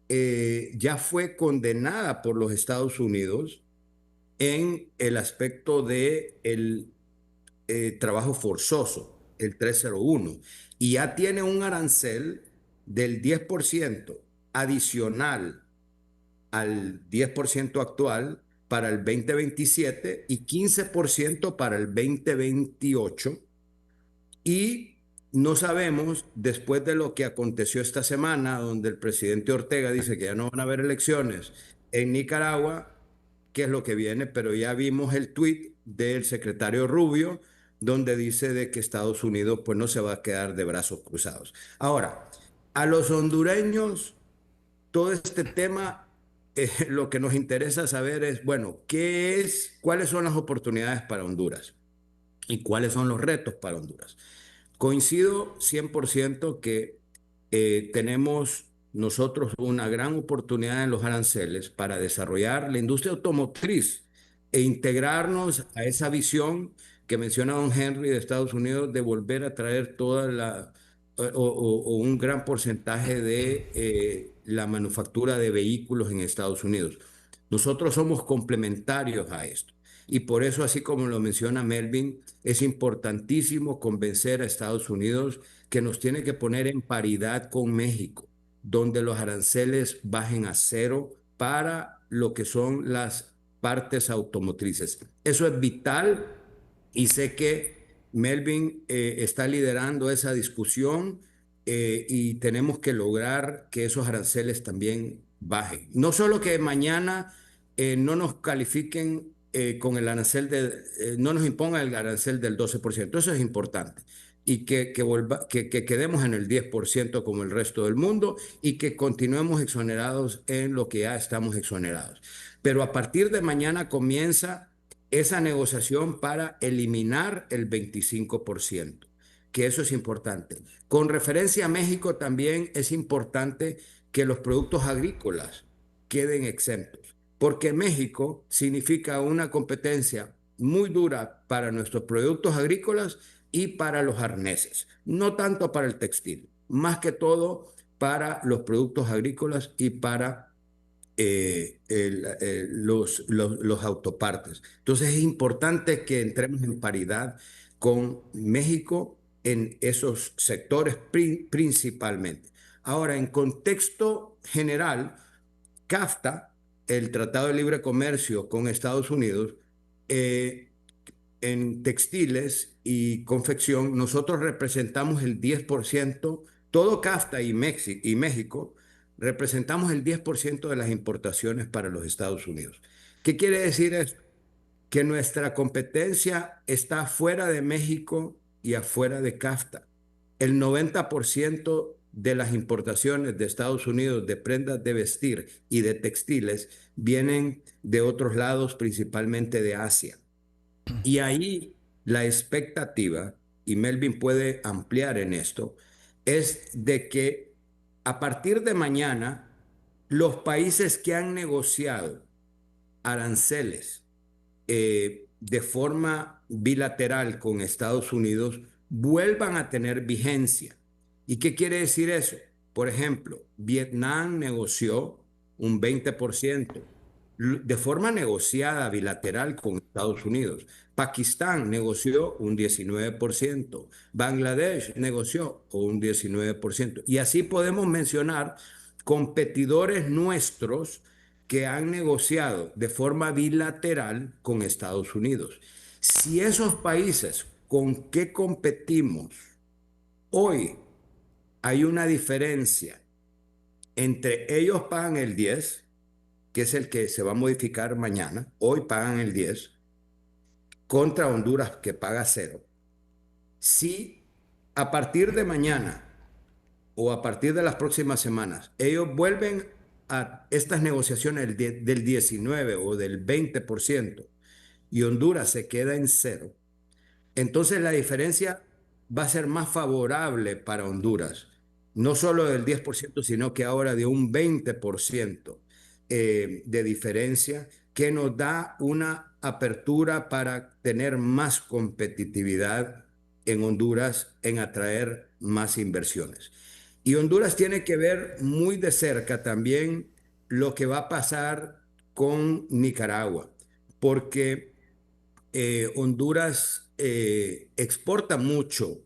ya fue condenada por los Estados Unidos en el aspecto de el trabajo forzoso, el 301, y ya tiene un arancel del 10% adicional al 10% actual para el 2027 y 15% para el 2028. Y no sabemos, después de lo que aconteció esta semana, donde el presidente Ortega dice que ya no van a haber elecciones en Nicaragua, qué es lo que viene, pero ya vimos el tuit del secretario Rubio, donde dice de que Estados Unidos pues no se va a quedar de brazos cruzados. Ahora, a los hondureños, todo este tema, lo que nos interesa saber es, bueno, cuáles son las oportunidades para Honduras y cuáles son los retos para Honduras. Coincido 100% que tenemos nosotros una gran oportunidad en los aranceles para desarrollar la industria automotriz e integrarnos a esa visión que menciona don Henry de Estados Unidos de volver a traer toda o un gran porcentaje de la manufactura de vehículos en Estados Unidos. Nosotros somos complementarios a esto. Y por eso, así como lo menciona Melvin, es importantísimo convencer a Estados Unidos que nos tiene que poner en paridad con México, donde los aranceles bajen a cero para lo que son las partes automotrices. Eso es vital y sé que Melvin está liderando esa discusión y tenemos que lograr que esos aranceles también bajen. No solo que mañana no nos califiquen con el arancel no nos impongan el arancel del 12%, eso es importante, y que quedemos en el 10% como el resto del mundo y que continuemos exonerados en lo que ya estamos exonerados. Pero a partir de mañana comienza esa negociación para eliminar el 25%, que eso es importante. Con referencia a México también es importante que los productos agrícolas queden exentos, porque México significa una competencia muy dura para nuestros productos agrícolas y para los arneses, no tanto para el textil, más que todo para los productos agrícolas y para los autopartes. Entonces es importante que entremos en paridad con México en esos sectores principalmente. Ahora, en contexto general, CAFTA, el Tratado de Libre Comercio con Estados Unidos, en textiles y confección, nosotros representamos el 10%, todo CAFTA y México, representamos el 10% de las importaciones para los Estados Unidos. ¿Qué quiere decir esto? Que nuestra competencia está fuera de México y afuera de CAFTA. El 90% de las importaciones de Estados Unidos de prendas de vestir y de textiles vienen de otros lados, principalmente de Asia. Y ahí la expectativa, y Melvin puede ampliar en esto, es de que a partir de mañana los países que han negociado aranceles de forma bilateral con Estados Unidos vuelvan a tener vigencia. ¿Y qué quiere decir eso? Por ejemplo, Vietnam negoció un 20% de forma negociada bilateral con Estados Unidos. Pakistán negoció un 19%. Bangladesh negoció un 19%. Y así podemos mencionar competidores nuestros que han negociado de forma bilateral con Estados Unidos. Si esos países con que competimos hoy hay una diferencia entre ellos pagan el 10, que es el que se va a modificar mañana, hoy pagan el 10, contra Honduras que paga 0. Si a partir de mañana o a partir de las próximas semanas ellos vuelven a estas negociaciones del 19 o del 20% y Honduras se queda en 0, entonces la diferencia va a ser más favorable para Honduras, no solo del 10%, sino que ahora de un 20% de diferencia, que nos da una apertura para tener más competitividad en Honduras, en atraer más inversiones. Y Honduras tiene que ver muy de cerca también lo que va a pasar con Nicaragua, porque Honduras exporta mucho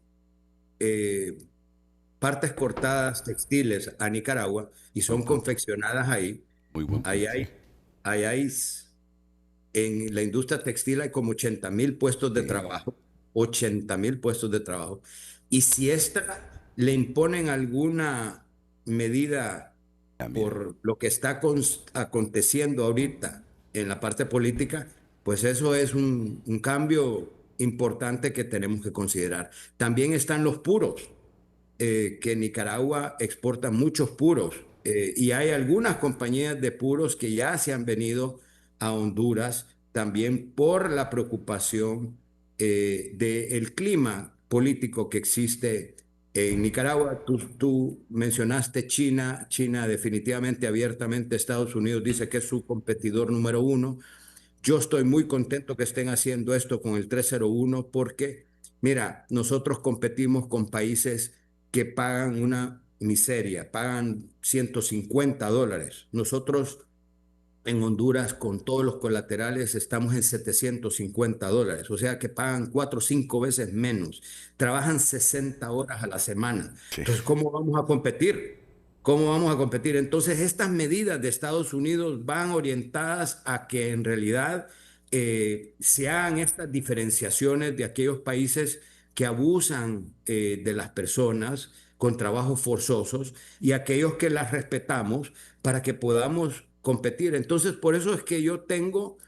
partes cortadas textiles a Nicaragua y son confeccionadas ahí. Muy buen Ahí punto. hay, en la industria textil hay como 80,000 puestos de trabajo, 80,000 puestos de trabajo. Y si esta le imponen alguna medida por lo que está aconteciendo ahorita en la parte política, pues eso es un cambio importante que tenemos que considerar. También están los puros, que Nicaragua exporta muchos puros, y hay algunas compañías de puros que ya se han venido a Honduras también por la preocupación del clima político que existe en Nicaragua. Tú mencionaste China. China definitivamente, abiertamente, Estados Unidos dice que es su competidor número 1. Yo estoy muy contento que estén haciendo esto con el 301 porque, mira, nosotros competimos con países que pagan una miseria, pagan $150. Nosotros en Honduras, con todos los colaterales, estamos en $750, o sea que pagan 4 o 5 veces menos. Trabajan 60 horas a la semana. Sí. Entonces, ¿cómo vamos a competir? ¿Cómo vamos a competir? Entonces, estas medidas de Estados Unidos van orientadas a que en realidad se hagan estas diferenciaciones de aquellos países que abusan de las personas con trabajos forzosos y aquellos que las respetamos para que podamos competir. Entonces, por eso es que yo tengo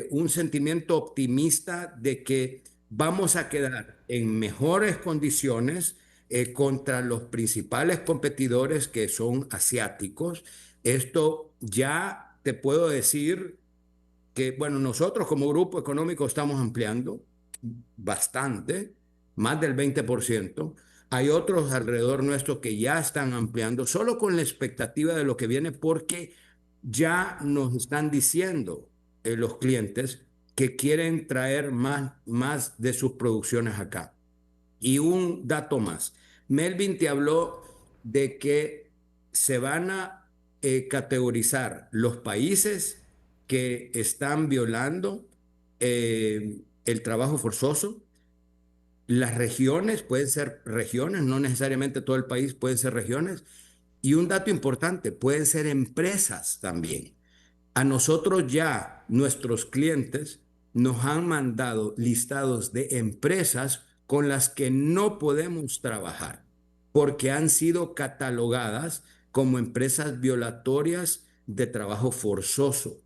un sentimiento optimista de que vamos a quedar en mejores condiciones contra los principales competidores que son asiáticos. Esto ya te puedo decir que, bueno, nosotros como grupo económico estamos ampliando bastante, más del 20%. Hay otros alrededor nuestro que ya están ampliando, solo con la expectativa de lo que viene, porque ya nos están diciendo los clientes que quieren traer más de sus producciones acá. Y un dato más. Melvin te habló de que se van a categorizar los países que están violando el trabajo forzoso. Las regiones pueden ser regiones, no necesariamente todo el país, pueden ser regiones. Y un dato importante, pueden ser empresas también. A nosotros ya, nuestros clientes nos han mandado listados de empresas con las que no podemos trabajar porque han sido catalogadas como empresas violatorias de trabajo forzoso.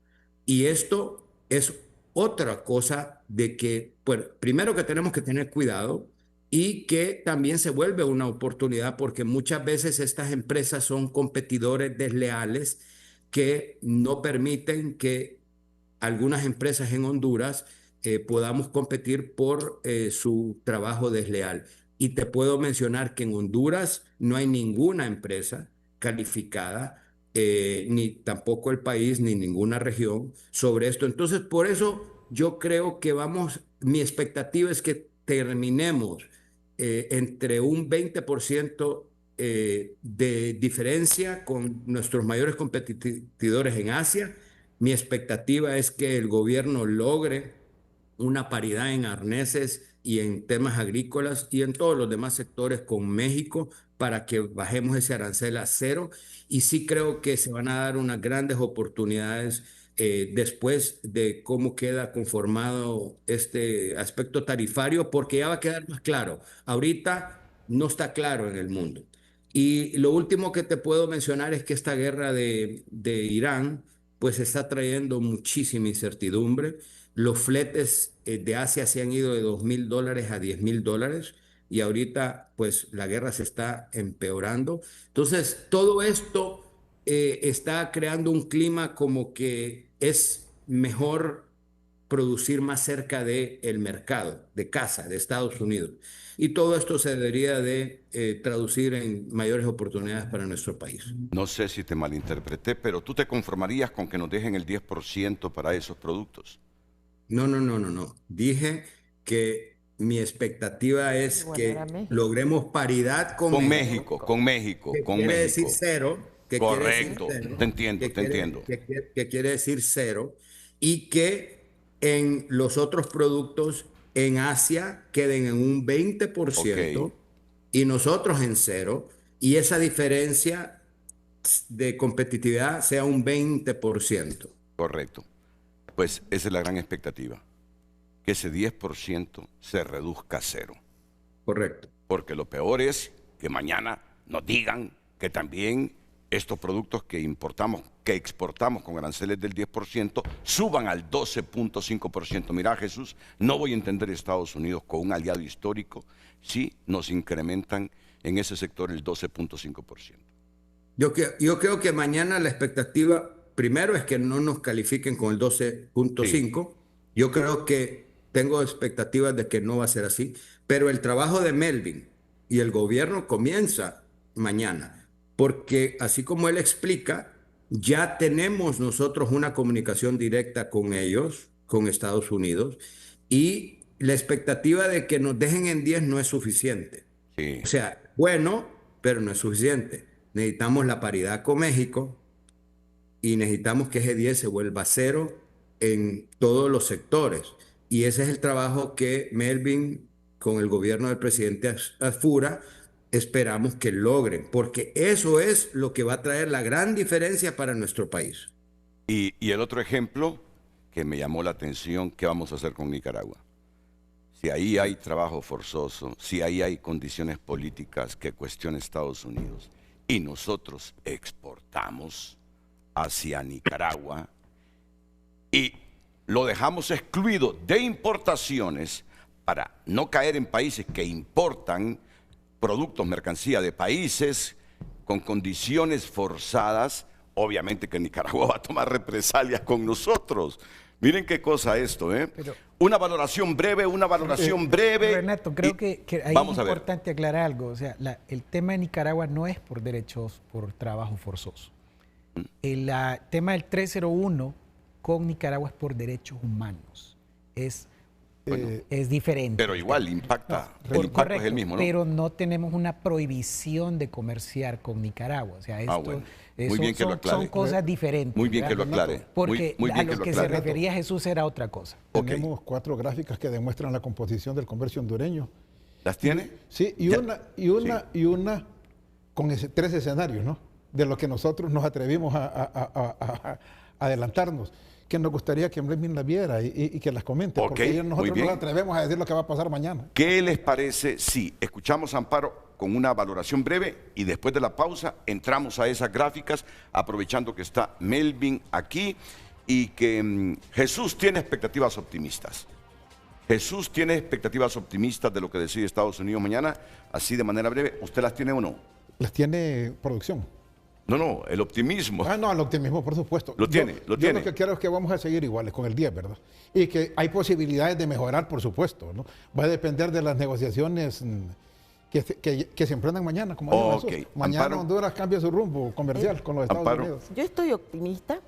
Y esto es otra cosa de que, pues, primero que tenemos que tener cuidado y que también se vuelve una oportunidad porque muchas veces estas empresas son competidores desleales que no permiten que algunas empresas en Honduras podamos competir por su trabajo desleal. Y te puedo mencionar que en Honduras no hay ninguna empresa calificada, ni tampoco el país, ni ninguna región sobre esto. Entonces, por eso yo creo que mi expectativa es que terminemos entre un 20% de diferencia con nuestros mayores competidores en Asia. Mi expectativa es que el gobierno logre una paridad en arneses y en temas agrícolas y en todos los demás sectores con México para que bajemos ese arancel a cero. Y sí creo que se van a dar unas grandes oportunidades después de cómo queda conformado este aspecto tarifario, porque ya va a quedar más claro. Ahorita no está claro en el mundo. Y lo último que te puedo mencionar es que esta guerra de Irán pues está trayendo muchísima incertidumbre. Los fletes de Asia se han ido de $2,000 a $10,000 y ahorita pues la guerra se está empeorando. Entonces todo esto está creando un clima como que es mejor producir más cerca del mercado, de casa, de Estados Unidos. Y todo esto se debería de traducir en mayores oportunidades para nuestro país. No sé si te malinterpreté, pero ¿tú te conformarías con que nos dejen el 10% para esos productos? No. Dije que mi expectativa es que logremos paridad con México. Con México. Quiere decir cero. Correcto, te entiendo. Que quiere decir cero. Y que en los otros productos en Asia queden en un 20% y nosotros en cero. Y esa diferencia de competitividad sea un 20%. Correcto. Pues esa es la gran expectativa, que ese 10% se reduzca a cero. Correcto. Porque lo peor es que mañana nos digan que también estos productos que importamos, que exportamos con aranceles del 10%, suban al 12.5%. Mira, Jesús, no voy a entender Estados Unidos con un aliado histórico si nos incrementan en ese sector el 12.5%. Yo creo que mañana la expectativa... Primero es que no nos califiquen con el 12.5. Sí. Yo creo que tengo expectativas de que no va a ser así, pero el trabajo de Melvin y el gobierno comienza mañana, porque así como él explica, ya tenemos nosotros una comunicación directa con ellos, con Estados Unidos, y la expectativa de que nos dejen en 10 no es suficiente. Sí. O sea, bueno, pero no es suficiente. Necesitamos la paridad con México, y necesitamos que ese 10 se vuelva cero en todos los sectores. Y ese es el trabajo que Melvin, con el gobierno del presidente Asfura, esperamos que logren, porque eso es lo que va a traer la gran diferencia para nuestro país. Y el otro ejemplo que me llamó la atención, ¿qué vamos a hacer con Nicaragua? Si ahí hay trabajo forzoso, si ahí hay condiciones políticas que cuestionan Estados Unidos, y nosotros exportamos hacia Nicaragua y lo dejamos excluido de importaciones para no caer en países que importan productos, mercancía de países con condiciones forzadas, obviamente que Nicaragua va a tomar represalias con nosotros. Miren qué cosa esto, ¿eh? Pero, una valoración breve. Renato, creo que ahí es importante aclarar algo. O sea, el tema de Nicaragua no es por derechos, por trabajo forzoso. El tema del 301 con Nicaragua es por derechos humanos. Es diferente. Pero igual impacta. El impacto es el mismo, ¿no? Pero no tenemos una prohibición de comerciar con Nicaragua. O sea, esto bueno. Muy bien que lo aclare. Son cosas diferentes. Muy bien que lo aclare. Porque a lo que se refería Jesús era otra cosa. Tenemos 4 gráficas que demuestran la composición del comercio hondureño. ¿Las tiene? Sí, y una con 3 escenarios, ¿no? de lo que nosotros nos atrevimos a adelantarnos, que nos gustaría que Melvin las viera y que las comente, porque nosotros no nos atrevemos a decir lo que va a pasar mañana. ¿Qué les parece si escuchamos a Amparo con una valoración breve y después de la pausa entramos a esas gráficas, aprovechando que está Melvin aquí y que Jesús tiene expectativas optimistas? Jesús tiene expectativas optimistas de lo que decide Estados Unidos mañana, así de manera breve. ¿Usted las tiene o no? ¿Las tiene producción? No, el optimismo. No, el optimismo, por supuesto. Lo tiene. Yo lo que quiero es que vamos a seguir iguales con el 10, ¿verdad? Y que hay posibilidades de mejorar, por supuesto, ¿no? Va a depender de las negociaciones que se emprendan mañana, como dijo Jesús. Mañana Amparo, Honduras cambia su rumbo comercial con los Estados Unidos. Yo estoy optimista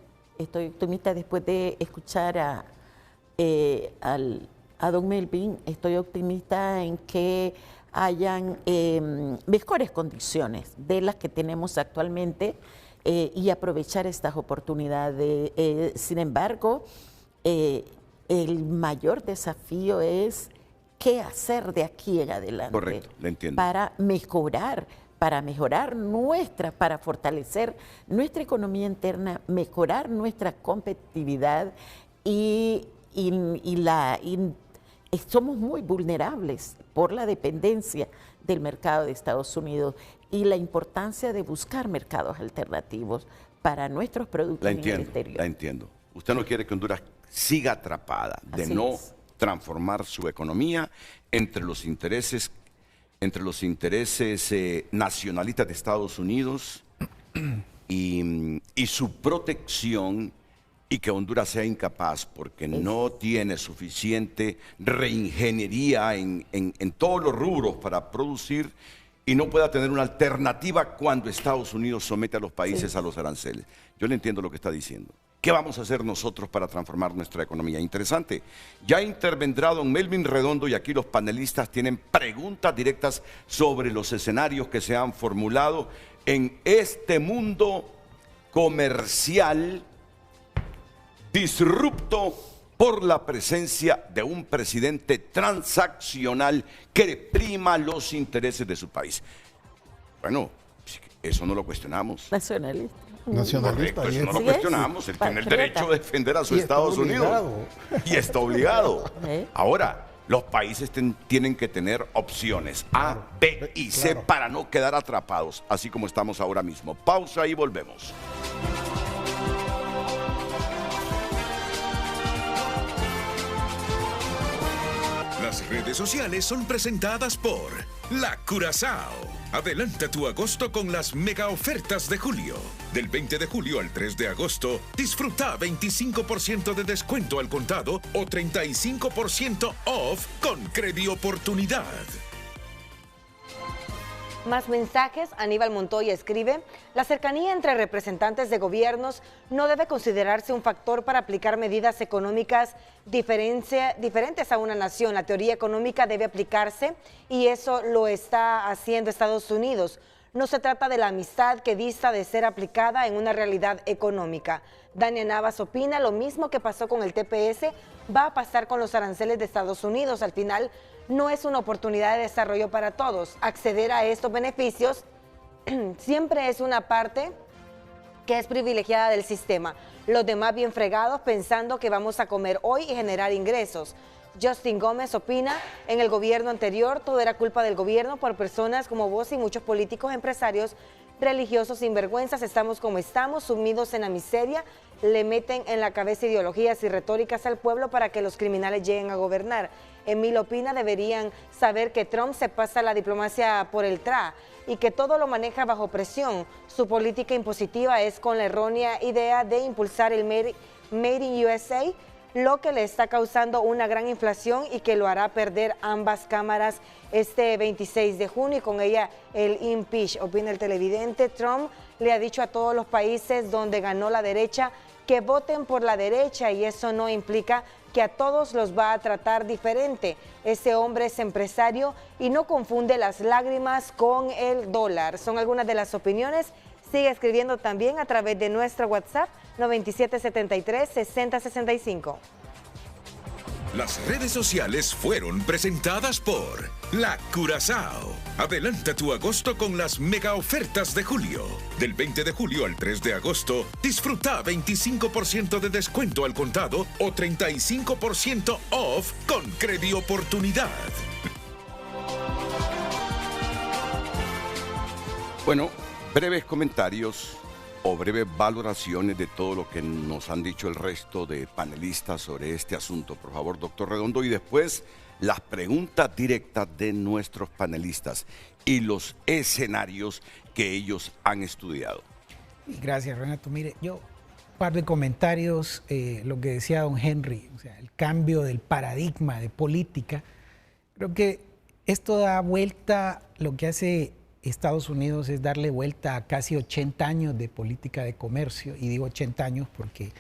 después de escuchar a don Melvin. Estoy optimista en que hayan mejores condiciones de las que tenemos actualmente y aprovechar estas oportunidades. Sin embargo, el mayor desafío es qué hacer de aquí en adelante. Correcto, le entiendo. Para mejorar para fortalecer nuestra economía interna, mejorar nuestra competitividad y somos muy vulnerables por la dependencia del mercado de Estados Unidos y la importancia de buscar mercados alternativos para nuestros productos en el exterior. La entiendo. Usted no quiere que Honduras siga atrapada de transformar su economía entre los intereses nacionalistas de Estados Unidos y su protección, y que Honduras sea incapaz porque no tiene suficiente reingeniería en todos los rubros para producir y no pueda tener una alternativa cuando Estados Unidos somete a los países a los aranceles. Yo le entiendo lo que está diciendo. ¿Qué vamos a hacer nosotros para transformar nuestra economía? Interesante. Ya intervendrá don Melvin Redondo y aquí los panelistas tienen preguntas directas sobre los escenarios que se han formulado en este mundo comercial disrupto por la presencia de un presidente transaccional que prima los intereses de su país. Bueno, eso no lo cuestionamos. Nacionalista. Nacionalista. Correcto, eso no lo cuestionamos. Él tiene el derecho de defender a sus Estados Unidos. Y está obligado. Ahora, los países tienen que tener opciones A, B y C para no quedar atrapados, así como estamos ahora mismo. Pausa y volvemos. Las redes sociales son presentadas por La Curazao. Adelanta tu agosto con las mega ofertas de julio. Del 20 de julio al 3 de agosto, disfruta 25% de descuento al contado o 35% off con Credioportunidad. Más mensajes. Aníbal Montoya escribe: la cercanía entre representantes de gobiernos no debe considerarse un factor para aplicar medidas económicas diferentes a una nación. La teoría económica debe aplicarse y eso lo está haciendo Estados Unidos. No se trata de la amistad que dista de ser aplicada en una realidad económica. Dania Navas opina: lo mismo que pasó con el TPS va a pasar con los aranceles de Estados Unidos. Al final, no es una oportunidad de desarrollo para todos. Acceder a estos beneficios siempre es una parte que es privilegiada del sistema. Los demás bien fregados pensando que vamos a comer hoy y generar ingresos. Justin Gómez opina: en el gobierno anterior todo era culpa del gobierno por personas como vos y muchos políticos, empresarios, religiosos sinvergüenzas. Estamos como estamos, sumidos en la miseria. Le meten en la cabeza ideologías y retóricas al pueblo para que los criminales lleguen a gobernar. Emil opina: deberían saber que Trump se pasa la diplomacia por el tra y que todo lo maneja bajo presión. Su política impositiva es con la errónea idea de impulsar el Made in USA, lo que le está causando una gran inflación y que lo hará perder ambas cámaras este 26 de junio y con ella el impeach. Opina el televidente: Trump le ha dicho a todos los países donde ganó la derecha que voten por la derecha y eso no implica que a todos los va a tratar diferente. Ese hombre es empresario y no confunde las lágrimas con el dólar. Son algunas de las opiniones. Sigue escribiendo también a través de nuestro WhatsApp 9773-6065. Las redes sociales fueron presentadas por La Curazao. Adelanta tu agosto con las mega ofertas de julio. Del 20 de julio al 3 de agosto, disfruta 25% de descuento al contado o 35% off con Credi Oportunidad. Bueno, breves comentarios o breves valoraciones de todo lo que nos han dicho el resto de panelistas sobre este asunto. Por favor, doctor Redondo, y después las preguntas directas de nuestros panelistas y los escenarios que ellos han estudiado. Gracias, Renato. Mire, yo un par de comentarios, lo que decía don Henry, o sea, el cambio del paradigma de política. Creo que esto da vuelta, lo que hace Estados Unidos es darle vuelta a casi 80 años de política de comercio, y digo 80 años porque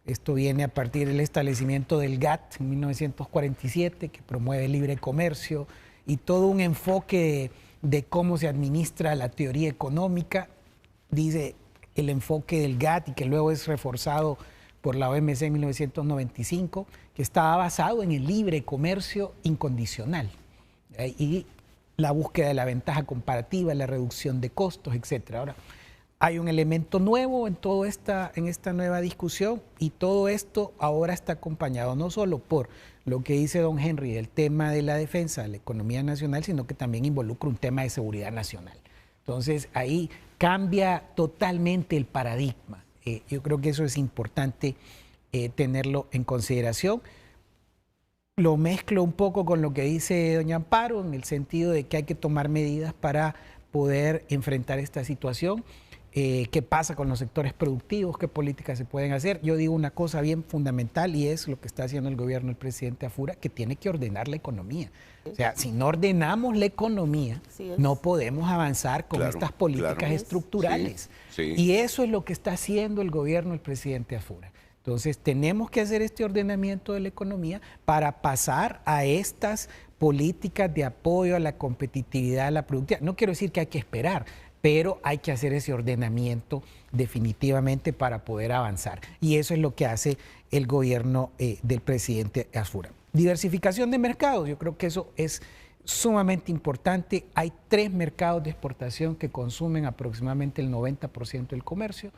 esto viene a partir del establecimiento del GATT en 1947, que promueve el libre comercio y todo un enfoque de cómo se administra la teoría económica, dice el enfoque del GATT, y que luego es reforzado por la OMC en 1995, que estaba basado en el libre comercio incondicional y la búsqueda de la ventaja comparativa, la reducción de costos, etc. Ahora, hay un elemento nuevo en esta nueva discusión, y todo esto ahora está acompañado no solo por lo que dice don Henry, el tema de la defensa de la economía nacional, sino que también involucra un tema de seguridad nacional. Entonces, ahí cambia totalmente el paradigma. Yo creo que eso es importante tenerlo en consideración. Lo mezclo un poco con lo que dice doña Amparo, en el sentido de que hay que tomar medidas para poder enfrentar esta situación. ¿Qué pasa con los sectores productivos? ¿Qué políticas se pueden hacer? Yo digo una cosa bien fundamental, y es lo que está haciendo el gobierno del presidente Afura, que tiene que ordenar la economía. O sea, si no ordenamos la economía, no podemos avanzar con estas políticas estructurales. Sí. Y eso es lo que está haciendo el gobierno del presidente Afura. Entonces, tenemos que hacer este ordenamiento de la economía para pasar a estas políticas de apoyo a la competitividad, a la productividad. No quiero decir que hay que esperar, pero hay que hacer ese ordenamiento definitivamente para poder avanzar. Y eso es lo que hace el gobierno del presidente Afura. Diversificación de mercados, yo creo que eso es sumamente importante. Hay 3 mercados de exportación que consumen aproximadamente el 90% del comercio.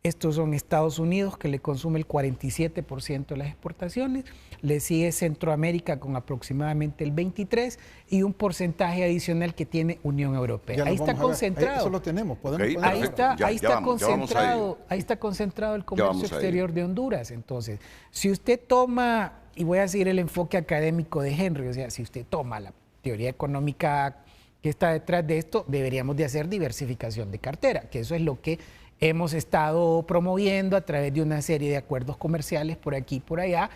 Estos son Estados Unidos, que le consume el 47% de las exportaciones, le sigue Centroamérica con aproximadamente el 23% y un porcentaje adicional que tiene Unión Europea. Ahí está concentrado. Eso lo tenemos. Ahí está concentrado el comercio exterior de Honduras. Entonces, si usted toma, y voy a seguir el enfoque académico de Henry, o sea, si usted toma la teoría económica que está detrás de esto, deberíamos de hacer diversificación de cartera, que eso es lo que hemos estado promoviendo a través de una serie de acuerdos comerciales por aquí y por allá,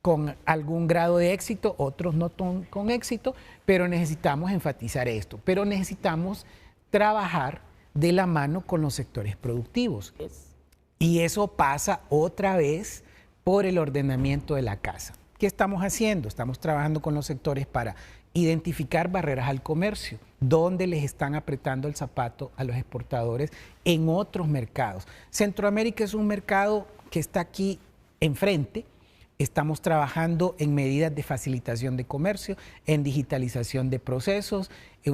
con algún grado de éxito, otros no con éxito, pero necesitamos enfatizar esto. Pero necesitamos trabajar de la mano con los sectores productivos. Y eso pasa otra vez por el ordenamiento de la casa. ¿Qué estamos haciendo? Estamos trabajando con los sectores para identificar barreras al comercio, dónde les están apretando el zapato a los exportadores en otros mercados. Centroamérica es un mercado que está aquí enfrente. Estamos trabajando en medidas de facilitación de comercio, en digitalización de procesos.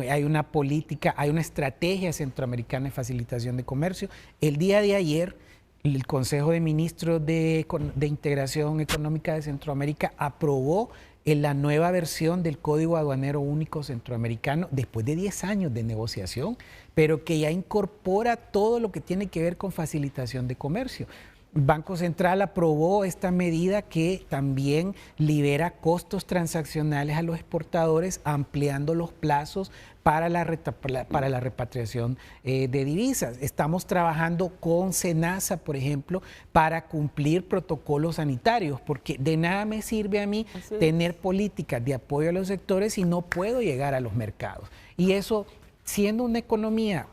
Hay una política, hay una estrategia centroamericana de facilitación de comercio. El día de ayer, el Consejo de Ministros de Integración Económica de Centroamérica aprobó la nueva versión del Código Aduanero Único Centroamericano después de 10 años de negociación, pero que ya incorpora todo lo que tiene que ver con facilitación de comercio. El Banco Central aprobó esta medida que también libera costos transaccionales a los exportadores, ampliando los plazos para la repatriación de divisas. Estamos trabajando con SENASA, por ejemplo, para cumplir protocolos sanitarios, porque de nada me sirve a mí tener políticas de apoyo a los sectores si no puedo llegar a los mercados. Y eso, siendo una economía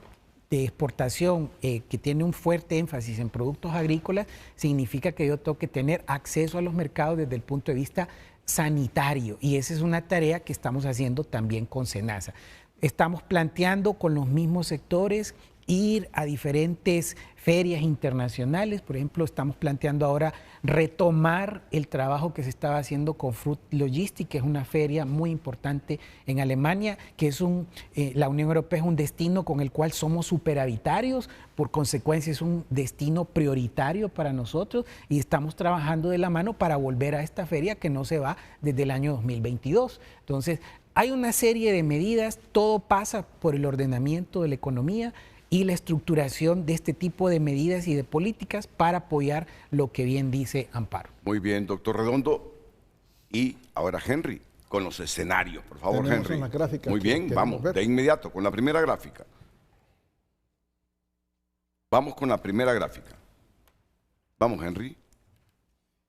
de exportación que tiene un fuerte énfasis en productos agrícolas, significa que yo tengo que tener acceso a los mercados desde el punto de vista sanitario, y esa es una tarea que estamos haciendo también con SENASA. Estamos planteando con los mismos sectores ir a diferentes ferias internacionales. Por ejemplo, estamos planteando ahora retomar el trabajo que se estaba haciendo con Fruit Logistics, que es una feria muy importante en Alemania, que es la Unión Europea es un destino con el cual somos superavitarios, por consecuencia es un destino prioritario para nosotros y estamos trabajando de la mano para volver a esta feria que no se va desde el año 2022. Entonces, hay una serie de medidas, todo pasa por el ordenamiento de la economía y la estructuración de este tipo de medidas y de políticas para apoyar lo que bien dice Amparo. Muy bien, doctor Redondo. Y ahora Henry, con los escenarios, por favor. Tenemos Henry. una gráfica Muy bien, vamos, ver. de inmediato, con la primera gráfica. Vamos con la primera gráfica. Vamos, Henry.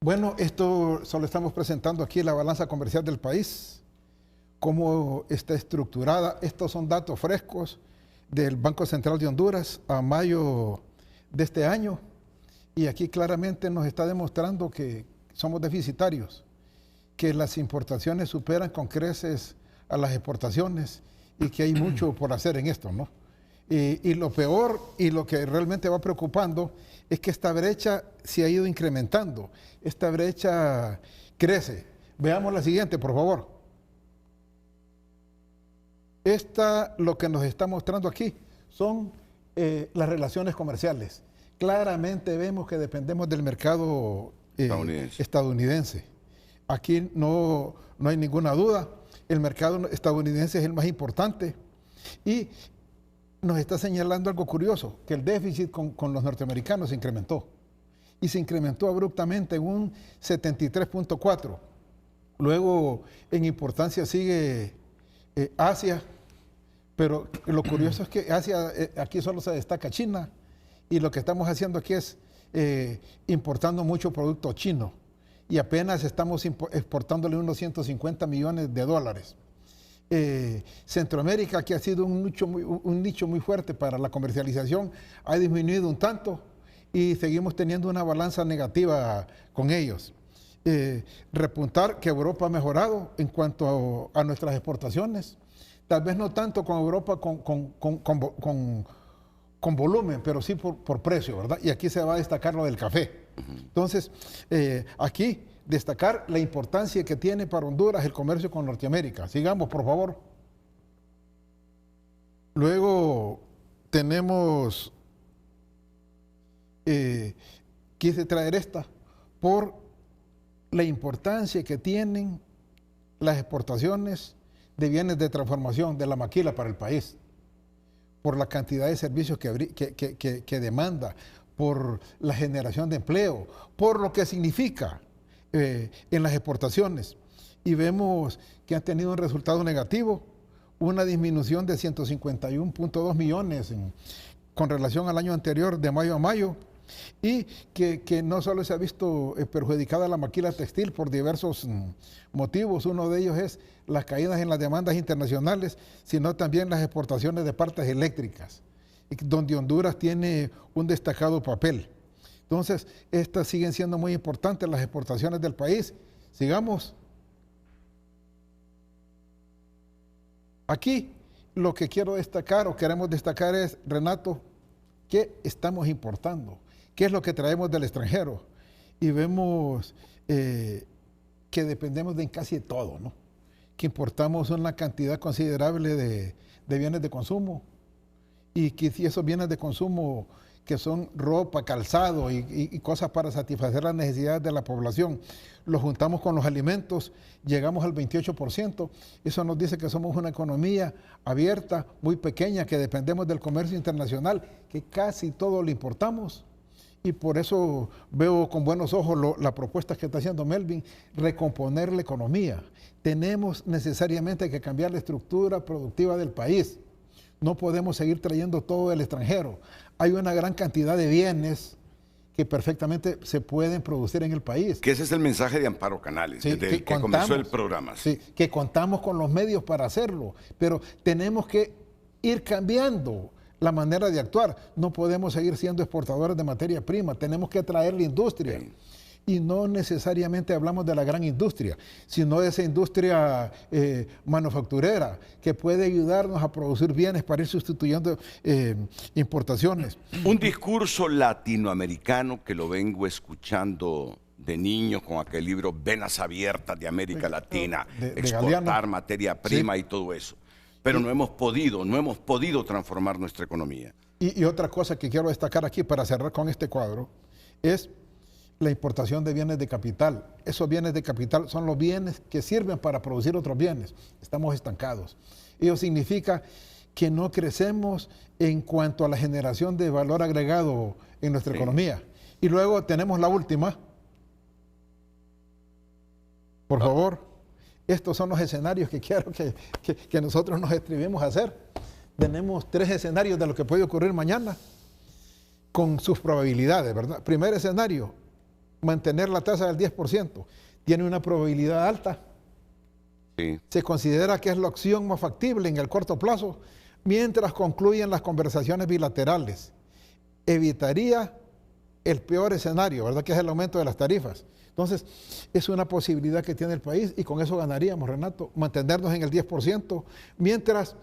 Bueno, esto solo estamos presentando aquí la balanza comercial del país, cómo está estructurada. Estos son datos frescos del Banco Central de Honduras a mayo de este año, y aquí claramente nos está demostrando que somos deficitarios, que las importaciones superan con creces a las exportaciones y que hay mucho por hacer en esto, ¿no? Y lo peor y lo que realmente va preocupando es que esta brecha se ha ido incrementando, esta brecha crece. Veamos la siguiente, por favor. Lo que nos está mostrando aquí son las relaciones comerciales. Claramente vemos que dependemos del mercado estadounidense. Aquí no hay ninguna duda, el mercado estadounidense es el más importante y nos está señalando algo curioso, que el déficit con los norteamericanos se incrementó y se incrementó abruptamente en un 73.4. Luego en importancia sigue Asia, pero lo curioso es que Asia, aquí solo se destaca China, y lo que estamos haciendo aquí es importando mucho producto chino, y apenas estamos exportándole unos 150 millones de dólares. Centroamérica, que ha sido un nicho muy fuerte para la comercialización, ha disminuido un tanto y seguimos teniendo una balanza negativa con ellos. Repuntar que Europa ha mejorado en cuanto a nuestras exportaciones, tal vez no tanto con Europa con volumen, pero sí por precio, ¿verdad? Y aquí se va a destacar lo del café. Entonces, aquí destacar la importancia que tiene para Honduras el comercio con Norteamérica. Sigamos, por favor. Luego tenemos, quise traer esta, por la importancia que tienen las exportaciones de bienes de transformación de la maquila para el país, por la cantidad de servicios que demanda, por la generación de empleo, por lo que significa en las exportaciones. Y vemos que han tenido un resultado negativo, una disminución de 151.2 millones con relación al año anterior, de mayo a mayo, y que no solo se ha visto perjudicada la maquila textil por diversos motivos. Uno de ellos es las caídas en las demandas internacionales, sino también las exportaciones de partes eléctricas, donde Honduras tiene un destacado papel. Entonces, estas siguen siendo muy importantes, las exportaciones del país. Sigamos. Aquí lo que quiero destacar o queremos destacar es, Renato, ¿qué estamos importando? ¿Qué es lo que traemos del extranjero? Y vemos que dependemos de casi todo, ¿no? Que importamos una cantidad considerable de bienes de consumo, y que si esos bienes de consumo que son ropa, calzado y cosas para satisfacer las necesidades de la población, los juntamos con los alimentos, llegamos al 28%. Eso nos dice que somos una economía abierta, muy pequeña, que dependemos del comercio internacional, que casi todo lo importamos. Y por eso veo con buenos ojos la propuesta que está haciendo Melvin, recomponer la economía. Tenemos necesariamente que cambiar la estructura productiva del país. No podemos seguir trayendo todo del extranjero. Hay una gran cantidad de bienes que perfectamente se pueden producir en el país. Que ese es el mensaje de Amparo Canales, sí, desde que comenzó el programa. Sí, que contamos con los medios para hacerlo, pero tenemos que ir cambiando la manera de actuar. No podemos seguir siendo exportadores de materia prima, tenemos que traer la industria. Y no necesariamente hablamos de la gran industria, sino de esa industria manufacturera que puede ayudarnos a producir bienes para ir sustituyendo importaciones. Un discurso latinoamericano que lo vengo escuchando de niño con aquel libro Venas Abiertas de América Latina, de exportar Galeano. materia prima y todo eso. Pero no hemos podido transformar nuestra economía. Y otra cosa que quiero destacar aquí para cerrar con este cuadro es la importación de bienes de capital. Esos bienes de capital son los bienes que sirven para producir otros bienes. Estamos estancados. Ello significa que no crecemos en cuanto a la generación de valor agregado en nuestra economía. Y luego tenemos la última. Por favor, estos son los escenarios que quiero que nosotros nos atrevemos a hacer. Tenemos 3 escenarios de lo que puede ocurrir mañana con sus probabilidades, ¿verdad? Primer escenario, mantener la tasa del 10%. Tiene una probabilidad alta. Sí. Se considera que es la opción más factible en el corto plazo mientras concluyen las conversaciones bilaterales. Evitaría el peor escenario, ¿verdad? Que es el aumento de las tarifas. Entonces, es una posibilidad que tiene el país y con eso ganaríamos, Renato, mantenernos en el 10% mientras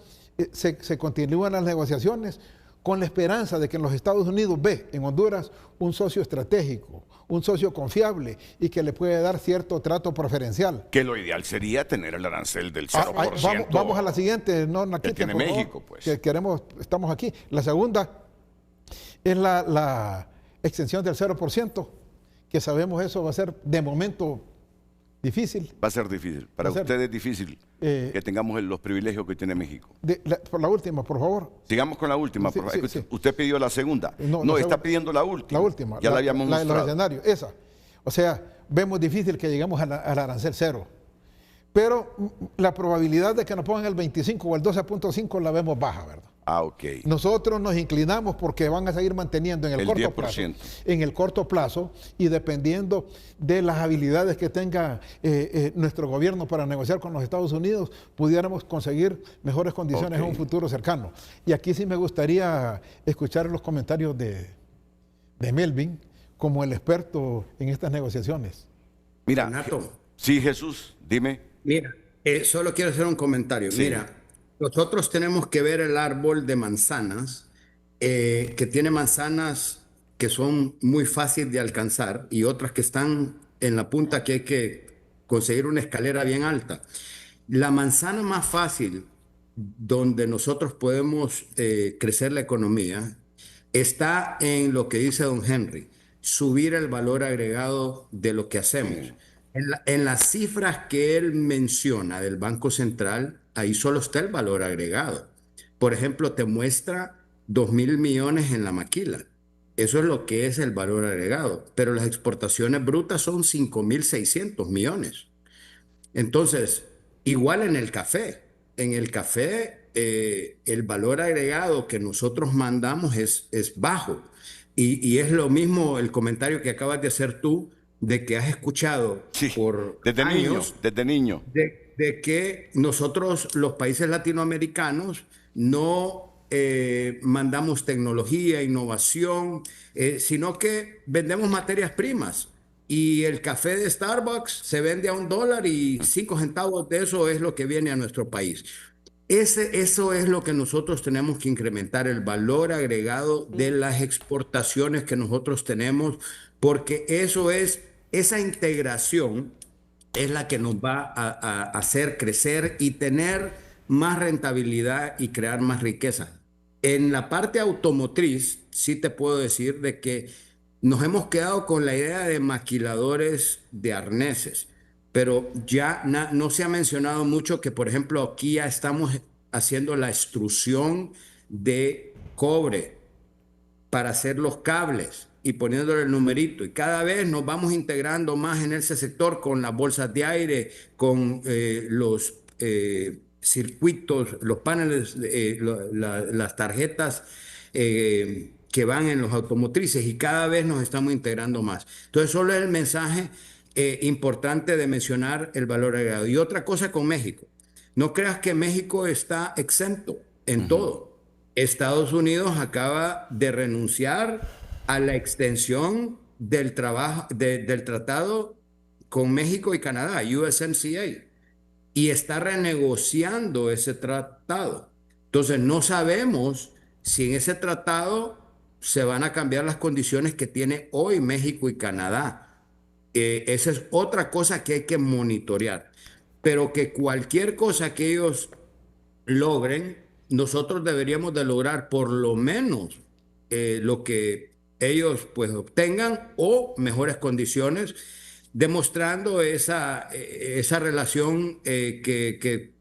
se continúan las negociaciones con la esperanza de que en los Estados Unidos ve en Honduras un socio estratégico, un socio confiable y que le puede dar cierto trato preferencial. Que lo ideal sería tener el arancel del 0%. Vamos a la siguiente, no, que tiene por favor, México, pues. que queremos, estamos aquí. La segunda es la extensión del 0%, que sabemos eso va a ser de momento difícil. Va a ser difícil. Para ustedes es difícil que tengamos los privilegios que tiene México. Por la última, por favor. Sigamos con la última. Sí, por favor. sí. Usted pidió la segunda. No, No, la está segunda. pidiendo la última. La última. Ya la habíamos de los mostrado. escenarios, esa. O sea, vemos difícil que lleguemos al arancel cero. Pero la probabilidad de que nos pongan el 25 o el 12.5 la vemos baja, ¿verdad? Ah, ok. Nosotros nos inclinamos porque van a seguir manteniendo en el corto 10%. plazo. En el corto plazo y dependiendo de las habilidades que tenga nuestro gobierno para negociar con los Estados Unidos, pudiéramos conseguir mejores condiciones en un futuro cercano. Y aquí sí me gustaría escuchar los comentarios de Melvin como el experto en estas negociaciones. Mira, Renato. Sí, Jesús, dime. Mira, solo quiero hacer un comentario. Sí. Mira, nosotros tenemos que ver el árbol de manzanas, que tiene manzanas que son muy fáciles de alcanzar y otras que están en la punta que hay que conseguir una escalera bien alta. La manzana más fácil donde nosotros podemos crecer la economía está en lo que dice don Henry, subir el valor agregado de lo que hacemos. En las cifras que él menciona del Banco Central, ahí solo está el valor agregado. Por ejemplo, te muestra 2.000 millones en la maquila. Eso es lo que es el valor agregado. Pero las exportaciones brutas son 5.600 millones. Entonces, igual en el café. En el café, el valor agregado que nosotros mandamos es bajo. Y es lo mismo el comentario que acabas de hacer tú, de que has escuchado por desde años, niño. de que nosotros, los países latinoamericanos, no mandamos tecnología, innovación, sino que vendemos materias primas. Y el café de Starbucks se vende a $1 y 5 centavos de eso es lo que viene a nuestro país. Eso es lo que nosotros tenemos que incrementar, el valor agregado de las exportaciones que nosotros tenemos, porque esa integración es la que nos va a hacer crecer y tener más rentabilidad y crear más riqueza. En la parte automotriz, sí te puedo decir de que nos hemos quedado con la idea de maquiladores de arneses, pero ya no se ha mencionado mucho que, por ejemplo, aquí ya estamos haciendo la extrusión de cobre para hacer los cables y poniéndole el numerito. Y cada vez nos vamos integrando más en ese sector con las bolsas de aire, con los circuitos, los paneles, las tarjetas que van en los automotrices y cada vez nos estamos integrando más. Entonces, solo es el mensaje importante de mencionar el valor agregado. Y otra cosa con México. No creas que México está exento en todo. Estados Unidos acaba de renunciar a la extensión del tratado con México y Canadá, USMCA, y está renegociando ese tratado. Entonces no sabemos si en ese tratado se van a cambiar las condiciones que tiene hoy México y Canadá. Esa es otra cosa que hay que monitorear. Pero que cualquier cosa que ellos logren, nosotros deberíamos de lograr por lo menos lo que ellos pues obtengan o mejores condiciones, demostrando esa relación que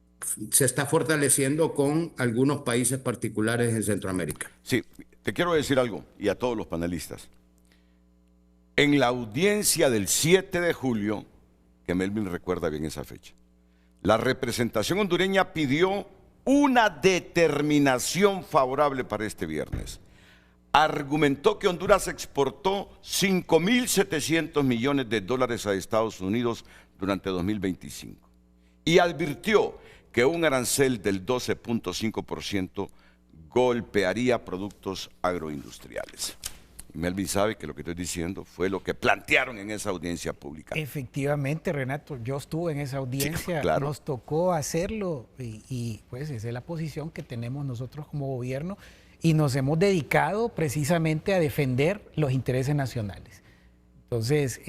se está fortaleciendo con algunos países particulares en Centroamérica. Sí, te quiero decir algo, y a todos los panelistas. En la audiencia del 7 de julio, que Melvin recuerda bien esa fecha, la representación hondureña pidió una determinación favorable para este viernes. Argumentó que Honduras exportó 5.700 millones de dólares a Estados Unidos durante 2025 y advirtió que un arancel del 12.5% golpearía productos agroindustriales. Melvin sabe que lo que estoy diciendo fue lo que plantearon en esa audiencia pública. Efectivamente, Renato, yo estuve en esa audiencia, sí, claro. Nos tocó hacerlo y pues esa es la posición que tenemos nosotros como gobierno y nos hemos dedicado precisamente a defender los intereses nacionales. Entonces,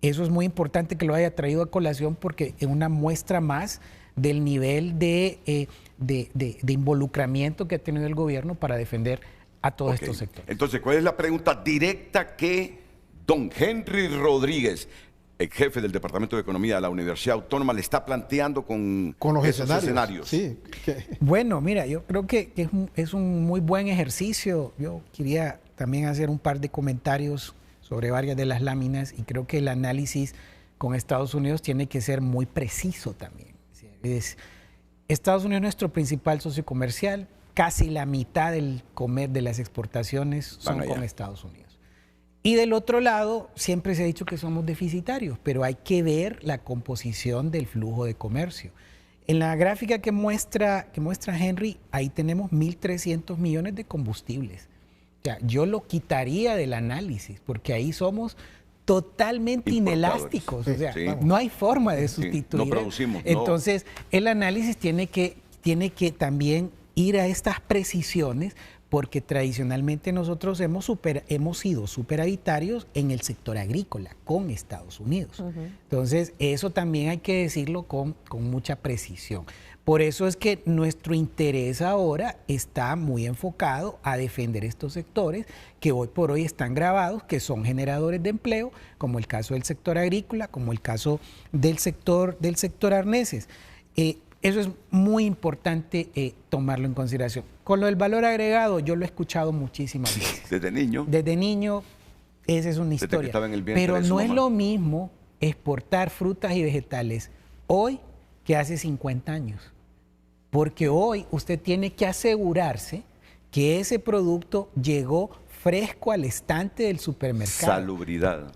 eso es muy importante que lo haya traído a colación porque es una muestra más del nivel de involucramiento que ha tenido el gobierno para defender a todos estos sectores. Entonces, ¿cuál es la pregunta directa que don Henry Rodríguez, el jefe del Departamento de Economía de la Universidad Autónoma, le está planteando con los escenarios? Sí. Bueno, mira, yo creo que es un muy buen ejercicio. Yo quería también hacer un par de comentarios sobre varias de las láminas y creo que el análisis con Estados Unidos tiene que ser muy preciso también. Estados Unidos es nuestro principal socio comercial. Casi la mitad del comer de las exportaciones son con Estados Unidos. Y del otro lado, siempre se ha dicho que somos deficitarios, pero hay que ver la composición del flujo de comercio. En la gráfica que muestra Henry, ahí tenemos 1.300 millones de combustibles. O sea, yo lo quitaría del análisis, porque ahí somos totalmente inelásticos. O sea, no hay forma de sustituir. No producimos. Entonces, el análisis tiene que también ir a estas precisiones porque tradicionalmente nosotros hemos sido superavitarios en el sector agrícola con Estados Unidos. Entonces, eso también hay que decirlo con mucha precisión. Por eso es que nuestro interés ahora está muy enfocado a defender estos sectores que hoy por hoy están gravados, que son generadores de empleo, como el caso del sector agrícola, como el caso del sector arneses. Eso es muy importante tomarlo en consideración. Con lo del valor agregado, yo lo he escuchado muchísimas veces. Desde niño. Desde niño, esa es una historia. Pero no es lo mismo exportar frutas y vegetales hoy que hace 50 años. Porque hoy usted tiene que asegurarse que ese producto llegó fresco al estante del supermercado. Salubridad.